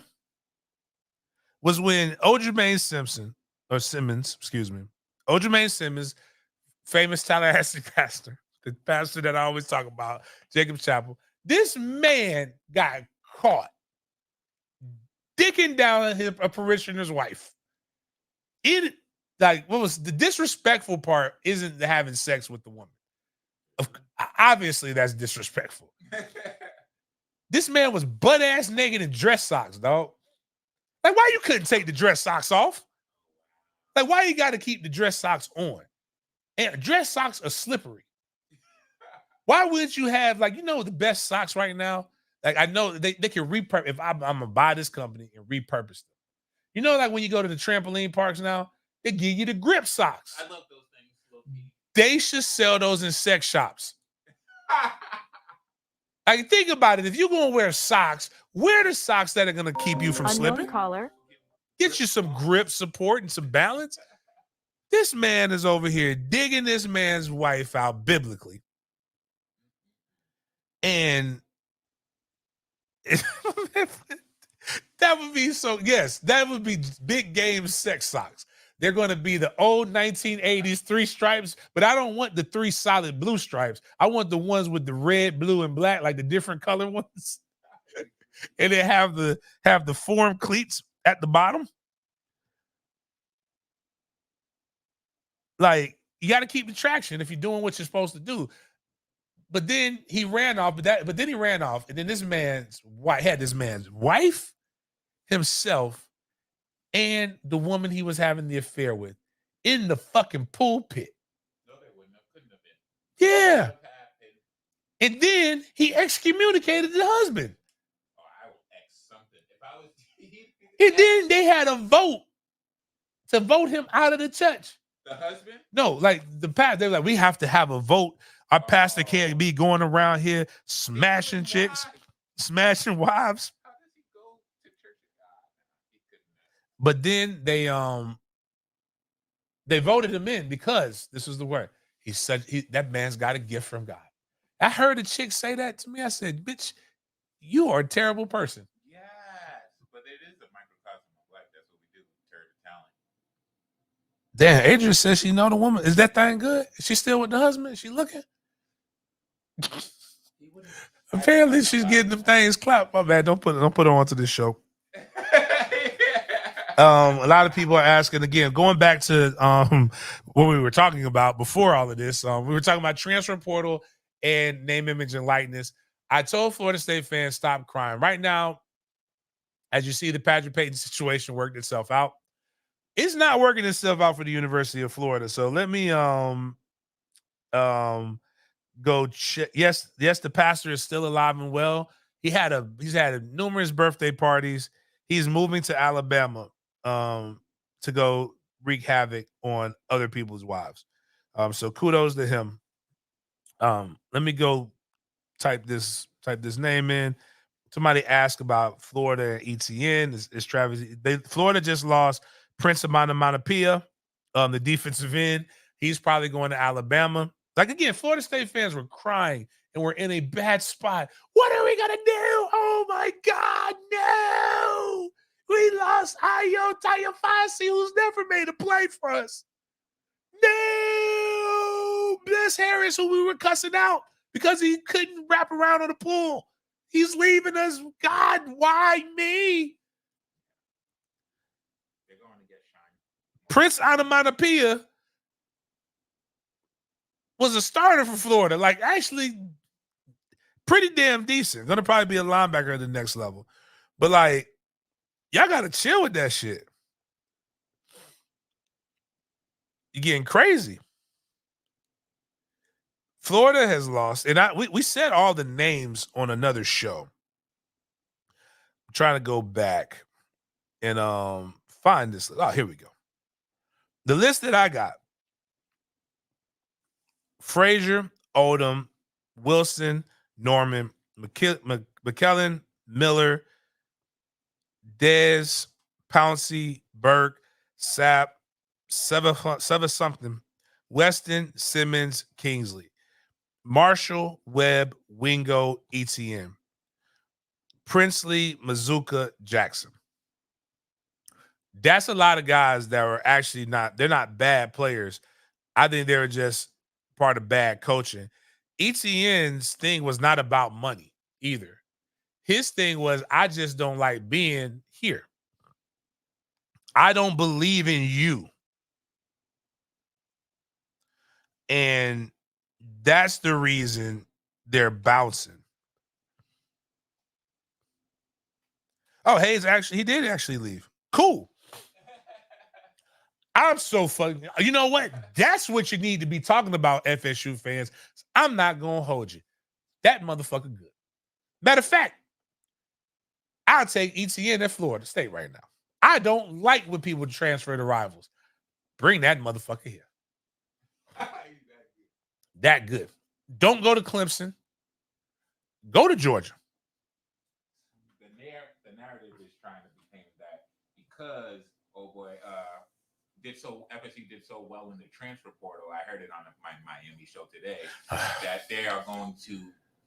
was when O'Jermaine Simmons, O'Jermaine Simmons, famous Tallahassee pastor, the pastor that I always talk about, Jacob Chapel. This man got caught dicking down a parishioner's wife. It like what was the disrespectful part isn't having sex with the woman. Obviously, that's disrespectful. This man was butt ass naked in dress socks, dog. Like, why you couldn't take the dress socks off? Like, why you got to keep the dress socks on? And dress socks are slippery. Why wouldn't you have, like, the best socks right now? Like, I know they can repurpose. If I'm going to buy this company and repurpose them. Like when you go to the trampoline parks now, they give you the grip socks. I love those things. They should sell those in sex shops. Like, think about it. If you're going to wear socks, wear the socks that are going to keep you from slipping. Caller. Get you some grip support and some balance. This man is over here digging this man's wife out biblically. And that would be that would be big game sex socks. They're going to be the old 1980s 3 stripes, but I don't want the 3 solid blue stripes. I want the ones with the red, blue, and black, like the different color ones. And they have the form cleats at the bottom. Like, you got to keep the traction if you're doing what you're supposed to do. But then he ran off, but then he ran off, and then this man's wife, himself, and the woman he was having the affair with in the fucking pool pit. No, they wouldn't have. Couldn't have been. Yeah. And then he excommunicated the husband. Oh, I would X something. If I was And then they had a vote to vote him out of the church. the husband? No, like the pastor, they were like, we have to have a vote. Our pastor can't be going around here smashing chicks, smashing wives. How does he go to church of God? He couldn't. But then they voted him in because this was the word. That man's got a gift from God. I heard a chick say that to me. I said, bitch, you are a terrible person. Yes, but it is a microcosm of life. That's what we do. Turn the talent. Damn, Adrian says she know the woman. Is that thing good? Is she still with the husband? Is she looking? Apparently she's getting them things clapped. My bad. Don't put her onto this show. A lot of people are asking again, going back to what we were talking about before all of this. We were talking about transfer portal and name, image, and likeness. I told Florida State fans, stop crying. Right now, as you see, the Patrick Payton situation worked itself out. It's not working itself out for the University of Florida. So let me go check. Yes, the pastor is still alive and well. He's had numerous birthday parties. He's moving to Alabama to go wreak havoc on other people's wives. So kudos to him. Let me go type this name in. Somebody asked about Florida and ETN. Is Travis? Florida just lost Prince Amanamanapiah, the defensive end. He's probably going to Alabama. Like, again, Florida State fans were crying and we're in a bad spot. What are we gonna do? Oh my God, no! We lost Ayo Tayafasi, who's never made a play for us. No! Bliss Harris, who we were cussing out because he couldn't wrap around on the pool. He's leaving us. God, why me? They're going to get shiny. Prince Onomatopoeia was a starter for Florida. Like, actually pretty damn decent. Gonna probably be a linebacker at the next level. But, like, y'all got to chill with that shit. You're getting crazy. Florida has lost, and we said all the names on another show. I'm trying to go back and find this. Oh, here we go. The list that I got: Frazier, Odom, Wilson, Norman, McKellen, Miller, Dez, Pouncey, Burke, Sapp, Seva something, Weston, Simmons, Kingsley, Marshall, Webb, Wingo, ETN, Princely, Mazuka, Jackson. That's a lot of guys that were actually they're not bad players. I think they were just part of bad coaching. ETN's thing was not about money either. His thing was, I just don't like being here. I don't believe in you. And that's the reason they're bouncing. Oh, Hayes he did actually leave. Cool. I'm so fucking, you know what? That's what you need to be talking about, FSU fans. I'm not going to hold you. That motherfucker good. Matter of fact, I'll take ETN at Florida State right now. I don't like when people transfer to rivals. Bring that motherfucker here. That good. Don't go to Clemson. Go to Georgia. The narrative is trying to be painted that because FSU did so well in the transfer portal. I heard it on my Miami show today that they are going to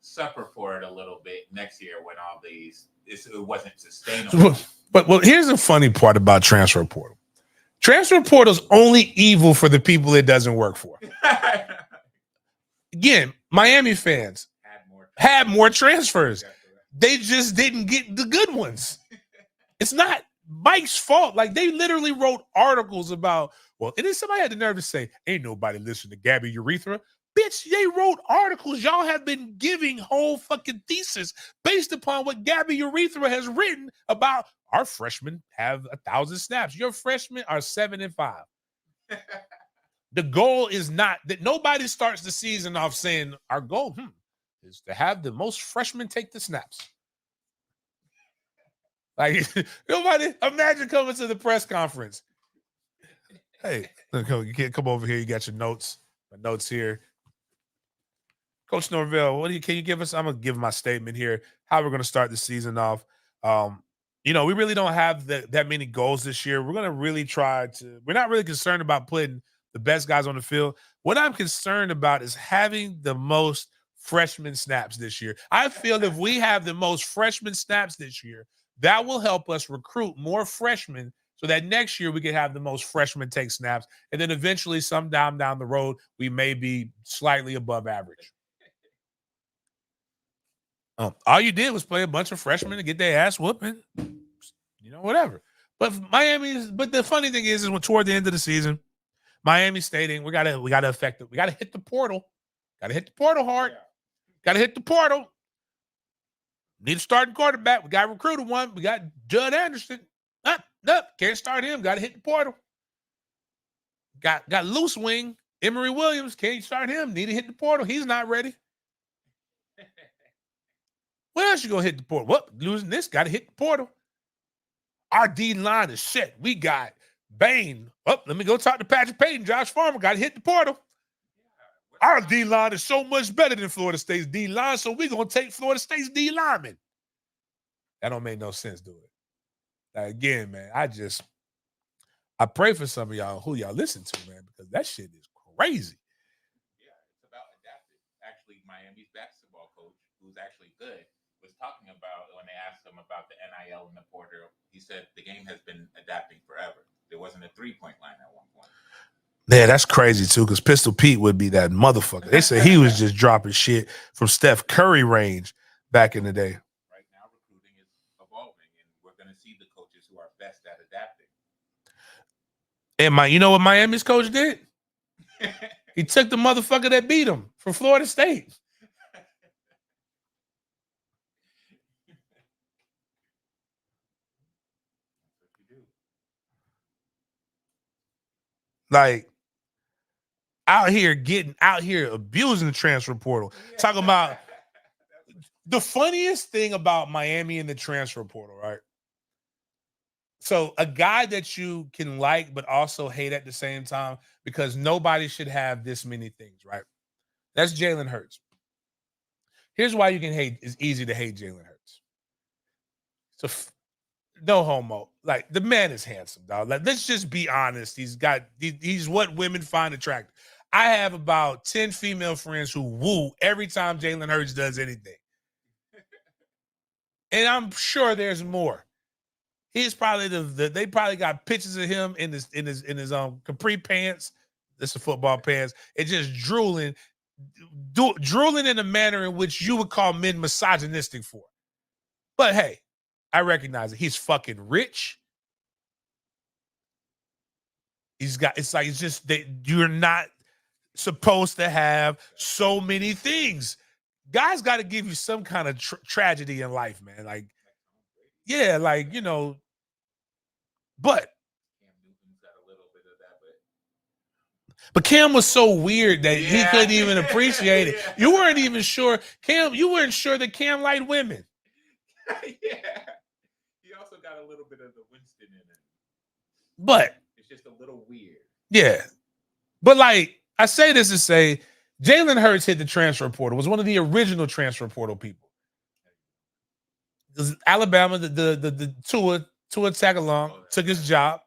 suffer for it a little bit next year when all these it wasn't sustainable. But here's the funny part about transfer portal. Transfer portal's only evil for the people it doesn't work for. Again, Miami fans had more transfers. They just didn't get the good ones. It's not Mike's fault. Like, they literally wrote articles about, well, and then somebody had the nerve to say, ain't nobody listening to Gabby Urethra. Bitch, they wrote articles. Y'all have been giving whole fucking thesis based upon what Gabby Urethra has written about our freshmen have 1,000 snaps. Your freshmen are 7 and 5. The goal is not that nobody starts the season off saying our goal is to have the most freshmen take the snaps. Like, nobody, imagine coming to the press conference. Hey, you can't come over here. You got your notes. My notes here. Coach Norvell, can you give us? I'm gonna give my statement here. How we're gonna start the season off. We really don't have that many goals this year. We're gonna really try to. We're not really concerned about putting the best guys on the field. What I'm concerned about is having the most freshman snaps this year. I feel if we have the most freshman snaps this year, that will help us recruit more freshmen so that next year we can have the most freshmen take snaps. And then eventually, sometime down the road, we may be slightly above average. All you did was play a bunch of freshmen to get their ass whooping, whatever. But but the funny thing is when toward the end of the season, Miami stating we gotta affect it. We gotta hit the portal. Gotta hit the portal hard. Gotta hit the portal. Need a starting quarterback. We got recruited one. We got Judd Anderson. Nope. Can't start him. Gotta hit the portal. Got loose wing. Emory Williams. Can't start him. Need to hit the portal. He's not ready. Where else you gonna hit the portal? What? Losing this, gotta hit the portal. Our D line is set. We got Bain. Let me go talk to Patrick Payton. Josh Farmer, gotta hit the portal. Our D line is so much better than Florida State's D line, so we're gonna take Florida State's D lineman. That don't make no sense, do it? Like, again, man, I pray for some of y'all who y'all listen to, man, because that shit is crazy. Yeah, it's about adapting. Actually, Miami's basketball coach, who's actually good, was talking about when they asked him about the NIL and the portal. He said the game has been adapting forever. There wasn't a 3-point line at one point. Yeah, that's crazy too, because Pistol Pete would be that motherfucker. They said he was just dropping shit from Steph Curry range back in the day. Right now, recruiting is evolving, and we're going to see the coaches who are best at adapting. And you know what Miami's coach did? He took the motherfucker that beat him from Florida State. Like, out here abusing the transfer portal. Talking about the funniest thing about Miami and the transfer portal, right? So a guy that you can like but also hate at the same time, because nobody should have this many things, right? That's Jalen Hurts. Here's why you can hate. It's easy to hate Jalen Hurts. So no homo. Like, the man is handsome, dog. Like, let's just be honest. He's what women find attractive. I have about 10 female friends who woo every time Jalen Hurts does anything. And I'm sure there's more. He's probably they probably got pictures of him in his capri pants. This is football pants. And just drooling in a manner in which you would call men misogynistic for. But hey, I recognize it. He's fucking rich. It's just that you're not supposed to have so many things. Guys got to give you some kind of tragedy in life, man. Like, yeah, like, but Cam Newton's got a little bit of that, But Cam was so weird that he Yeah. couldn't even appreciate it. Yeah. You weren't even sure. You weren't sure that Cam liked women. yeah. He also got a little bit of the Winston in it. But It's just a little weird. yeah. But like, I say this to say, Jalen Hurts hit the transfer portal, was one of the original transfer portal people. Alabama, the Tua Tagalong took his job.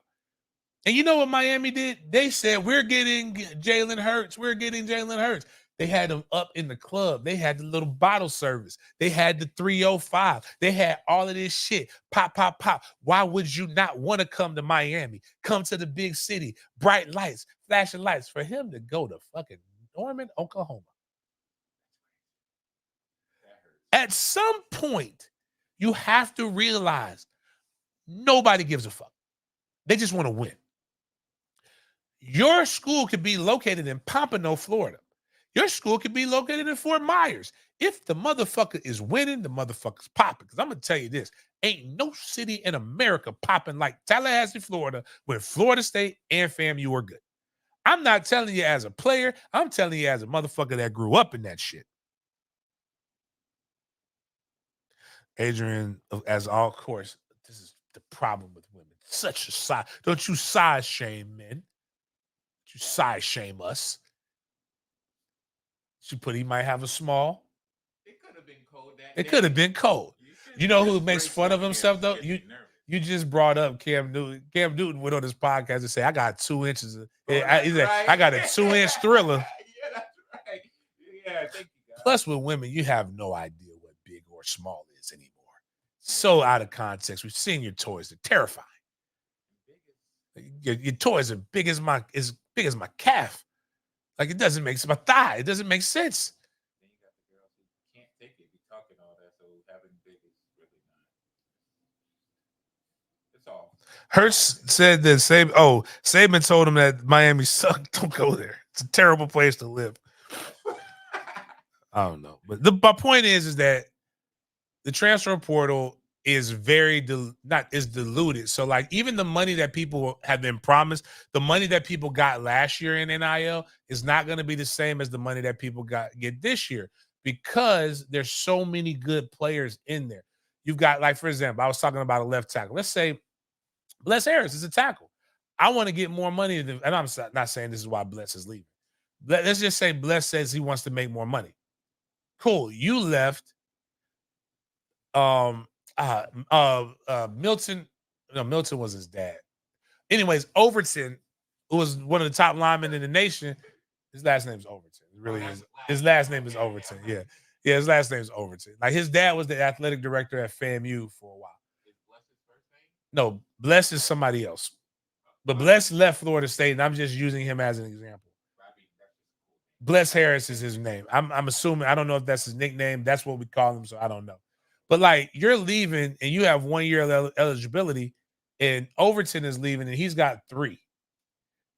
And you know what Miami did? They said, we're getting Jalen Hurts. We're getting Jalen Hurts. They had him up in the club. They had the little bottle service. They had the 305. They had all of this shit. Pop, pop, pop. Why would you not want to come to Miami? Come to the big city. Bright lights, flashing lights. For him to go to fucking Norman, Oklahoma. At some point, you have to realize nobody gives a fuck. They just want to win. Your school could be located in Pompano, Florida. Your school could be located in Fort Myers. If the motherfucker is winning, the motherfucker's popping. Because I'm going to tell you this, ain't no city in America popping like Tallahassee, Florida, where Florida State and FAMU are good. I'm not telling you as a player. I'm telling you as a motherfucker that grew up in that shit. Adrian, as all course, this is the problem with women. Such a size. Don't you size shame men. You size shame us. She put he might have a small. It could have been cold that It day. could have been cold. You know who makes Brace fun of up himself here. though? Get me nervous. You just brought up Cam Newton. Cam Newton went on his podcast and said, I got 2 inches. Oh, that's He said, right. I got a 2-inch thriller. Yeah, that's right. Yeah, thank you, guys. Plus, with women, you have no idea what big or small is anymore. So out of context. We've seen your toys. They're terrifying. Your toys are big as my calf. Like, it doesn't make sense. My thigh. It doesn't make sense. Then you got the girls who can't take it, be talking all that, so having big is really not. It's all. Hurts said that Saban told him that Miami sucked. Don't go there. It's a terrible place to live. I don't know. But my point is that the transfer portal is very diluted. So like even the money that people have been promised, the money that people got last year in NIL is not going to be the same as the money that people get this year because there's so many good players in there. You've got, like, for example, I was talking about a left tackle. Let's say Bless Harris is a tackle. I want to get more money, and I'm not saying this is why Bless is leaving. Let's just say Bless says he wants to make more money. Cool. You left Milton. No, Milton was his dad. Anyways, Overton, who was one of the top linemen in the nation, his last name is Overton. It really is. His last name is Overton. Yeah. Yeah, his last name is Overton. Like, his dad was the athletic director at FAMU for a while. Is Bless his first name? No, Bless is somebody else. But Bless left Florida State, and I'm just using him as an example. Bless Harris is his name. I'm assuming, I don't know if that's his nickname. That's what we call him, so I don't know. But like, you're leaving and you have 1 year eligibility, and Overton is leaving and he's got 3.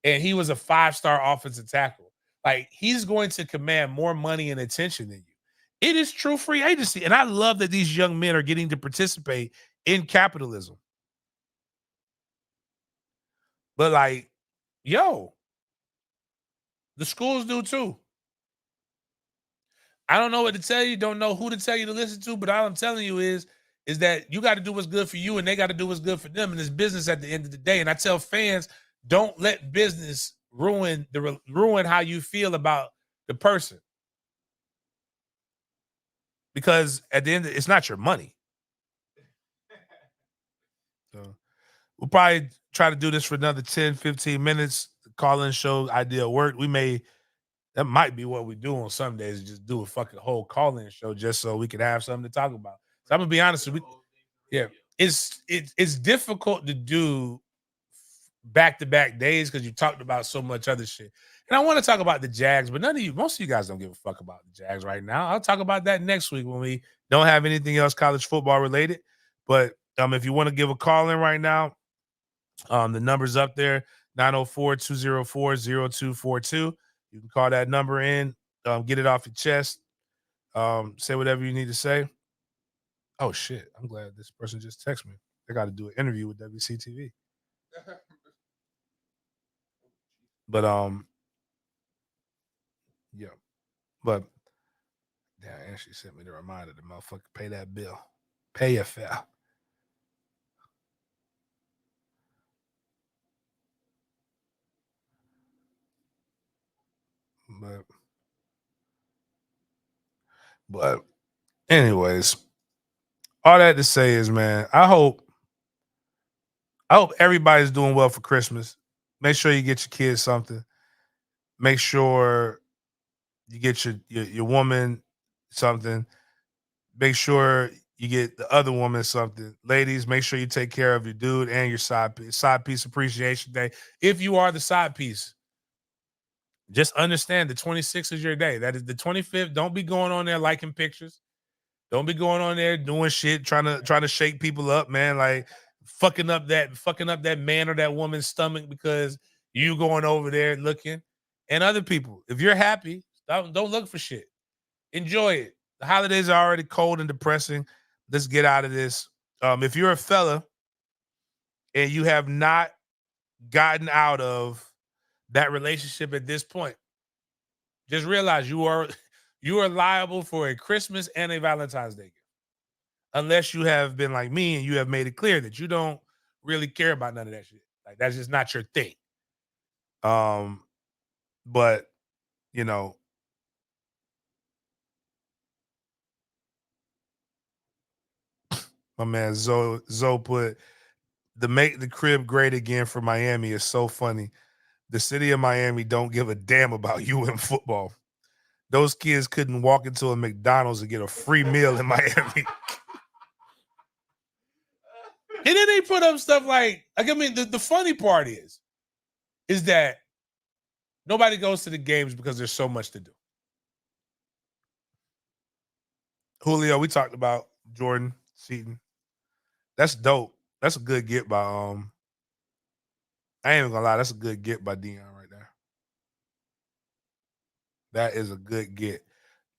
And he was a 5-star offensive tackle. Like, he's going to command more money and attention than you. It is true free agency. And I love that these young men are getting to participate in capitalism. But like, yo, the schools do too. I don't know what to tell you, don't know who to tell you to listen to, but all I'm telling you is that you got to do what's good for you and they got to do what's good for them. And it's business at the end of the day. And I tell fans, don't let business ruin how you feel about the person. Because at the end, it's not your money. So we'll probably try to do this for another 10, 15 minutes. The call-in show idea worked. That might be what we do on some days, just do a fucking whole call-in show just so we can have something to talk about. So I'm gonna be honest with you. Yeah, it's difficult to do back-to-back days because you talked about so much other shit. And I want to talk about the Jags, but most of you guys don't give a fuck about the Jags right now. I'll talk about that next week when we don't have anything else college football related. But if you want to give a call in right now, the number's up there, 904-204-0242. You can call that number in, get it off your chest, say whatever you need to say. Oh, shit. I'm glad this person just texted me. They got to do an interview with WCTV. But, yeah. But, damn, Ashley sent me the reminder, the motherfucker, pay that bill. Pay your fare. But anyways, all that to say is, man, I hope everybody's doing well for Christmas. Make sure you get your kids something. Make sure you get your woman something. Make sure you get the other woman something. Ladies, make sure you take care of your dude and your side piece. Side piece appreciation day. If you are the side piece, just understand the 26th is your day. That is the 25th. Don't be going on there liking pictures. Don't be going on there doing shit, trying to shake people up, man. Like fucking up that man or that woman's stomach because you going over there looking. And other people, if you're happy, don't look for shit. Enjoy it. The holidays are already cold and depressing. Let's get out of this. If you're a fella and you have not gotten out of that relationship at this point, just realize you are liable for a Christmas and a Valentine's Day gift. Unless you have been like me and you have made it clear that you don't really care about none of that shit. Like that's just not your thing. But you know, my man Zoe put the make the crib great again for Miami is so funny. The city of Miami don't give a damn about you in football. Those kids couldn't walk into a McDonald's and get a free meal in Miami. And then they put up stuff like I mean, the funny part is that nobody goes to the games because there's so much to do. Julio, we talked about Jordan Seaton. That's dope. That's a good get by I ain't even gonna lie, that's a good get by Deion right there. That is a good get.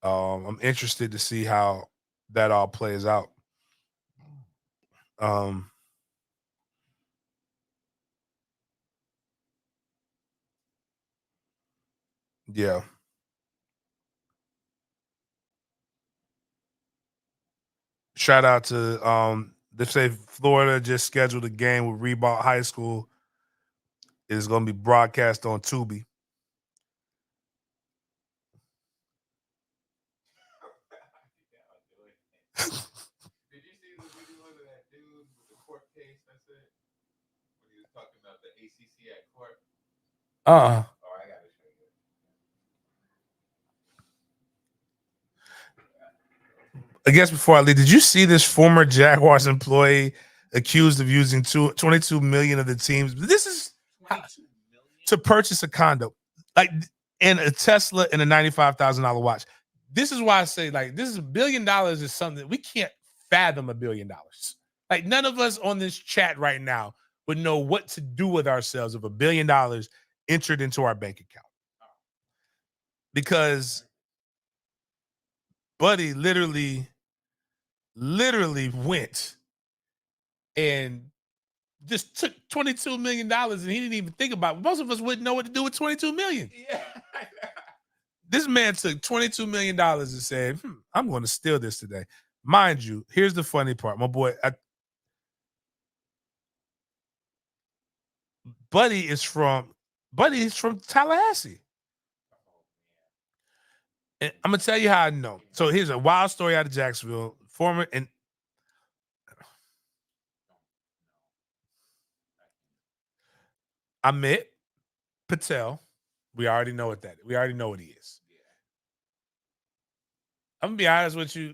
I'm interested to see how that all plays out. Yeah. Shout out to they say Florida just scheduled a game with Reebok High School. It is going to be broadcast on Tubi. Did you see the video of that dude with the court case? That's it. When he was talking about the ACC at court. Oh, I gotta show you. I guess before I leave, did you see this former Jaguars employee accused of using $22 million of the teams? This is to purchase a condo, like and a Tesla and a $95,000 watch. This is why I say like this is $1 billion is something we can't fathom $1 billion. Like none of us on this chat right now would know what to do with ourselves if $1 billion entered into our bank account. Because Buddy literally went and just took $22 million and he didn't even think about it. Most of us wouldn't know what to do with $22 million. Yeah. This man took $22 million and said, I'm going to steal this today. Mind you, here's the funny part. My boy, Buddy is from Tallahassee. And I'm going to tell you how I know. So here's a wild story out of Jacksonville. Former and Amit Patel. We already know what he is. I'm gonna be honest with you.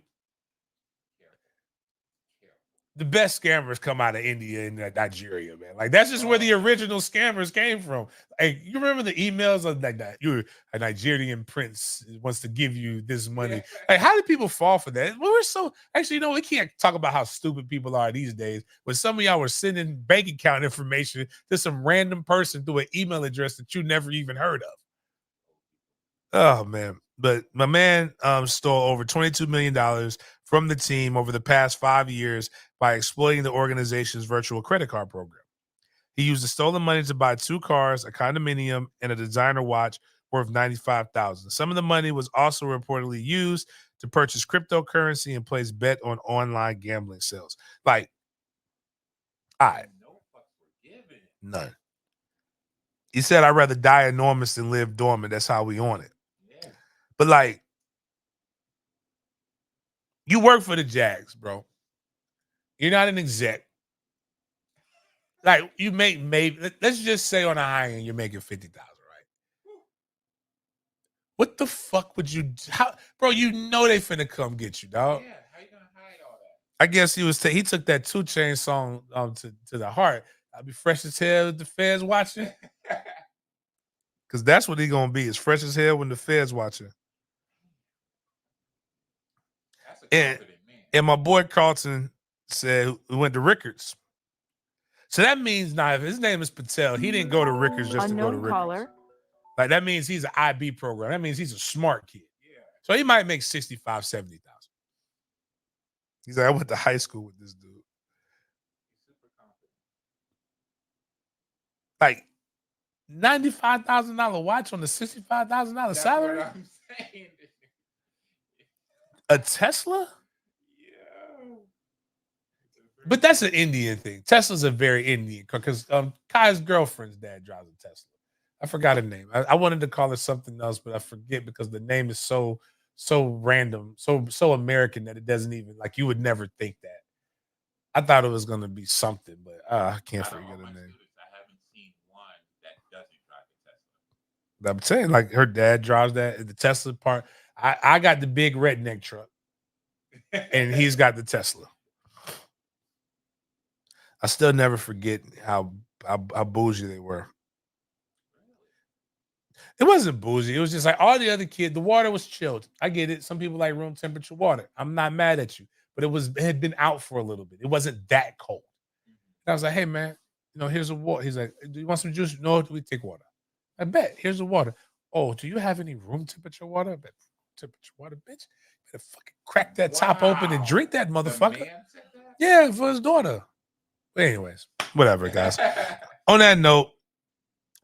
the best scammers come out of India and Nigeria, man. Like that's just where the original scammers came from. Like you remember the emails of like that you're a Nigerian prince wants to give you this money. Yeah. Like how did people fall for that? Well, we're so actually, you know, we can't talk about how stupid people are these days. But some of y'all were sending bank account information to some random person through an email address that you never even heard of. Oh man. But my man stole over $22 million from the team over the past 5 years by exploiting the organization's virtual credit card program. He used the stolen money to buy 2 cars, a condominium, and a designer watch worth $95,000. Some of the money was also reportedly used to purchase cryptocurrency and place bet on online gambling sales. Like, all right, No fucks were given. none. He said, I'd rather die enormous than live dormant. That's how we on it. Yeah. But like, you work for the Jags, bro. You're not an exec. Like you make maybe let's just say on a high end you're making 50,000, right? What the fuck would you how bro, you know they finna come get you, dog. Yeah. How you gonna hide all that? I guess he took that 2 Chainz song to the heart. I'll be fresh as hell with the feds watching. Cause that's what he gonna be, as fresh as hell when the feds watching. That's a confident man. And my boy Carlton said we went to Rickards. So that means now if his name is Patel, he didn't go to Rickards just to go to Unknown Rickards. caller. Like that means he's an IB program. That means he's a smart kid. Yeah. So he might make 65, 70,000. He's like, I went to high school with this dude. He's super confident. Like $95,000 watch on the $65,000 That's salary? what I'm saying. A Tesla? Yeah. But that's an Indian thing. Tesla's a very Indian car because Kai's girlfriend's dad drives a Tesla. I forgot her name. I wanted to call her something else, but I forget because the name is so random, so American that it doesn't even like you would never think that. I thought it was gonna be something, but I can't Out of all forget her my name. students, I haven't seen one that doesn't drive a Tesla. I'm saying like her dad drives that the Tesla part. I got the big redneck truck, and he's got the Tesla. I still never forget how bougie they were. It wasn't bougie. It was just like all the other kids. The water was chilled. I get it. Some people like room temperature water. I'm not mad at you, but it had been out for a little bit. It wasn't that cold. And I was like, hey man, you know, here's a water. He's like, do you want some juice? No, we take water. I bet. Here's the water. Oh, do you have any room temperature water? I bet temperature water, bitch. You better fucking crack that top open and Wow. drink that The motherfucker. man said that? Yeah, for his daughter. But anyways, whatever, guys. On that note,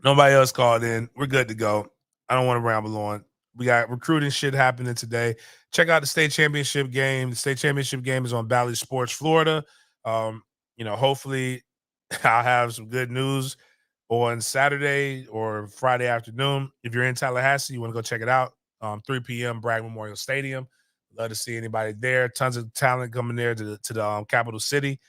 nobody else called in. We're good to go. I don't want to ramble on. We got recruiting shit happening today. Check out the state championship game. The state championship game is on Bally Sports, Florida. Hopefully I'll have some good news on Saturday or Friday afternoon. If you're in Tallahassee, you want to go check it out. 3 p.m. Bragg Memorial Stadium. Love to see anybody there. Tons of talent coming there to the capital city.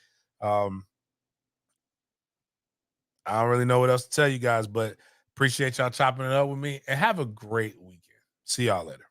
I don't really know what else to tell you guys, but appreciate y'all chopping it up with me and have a great weekend. See y'all later.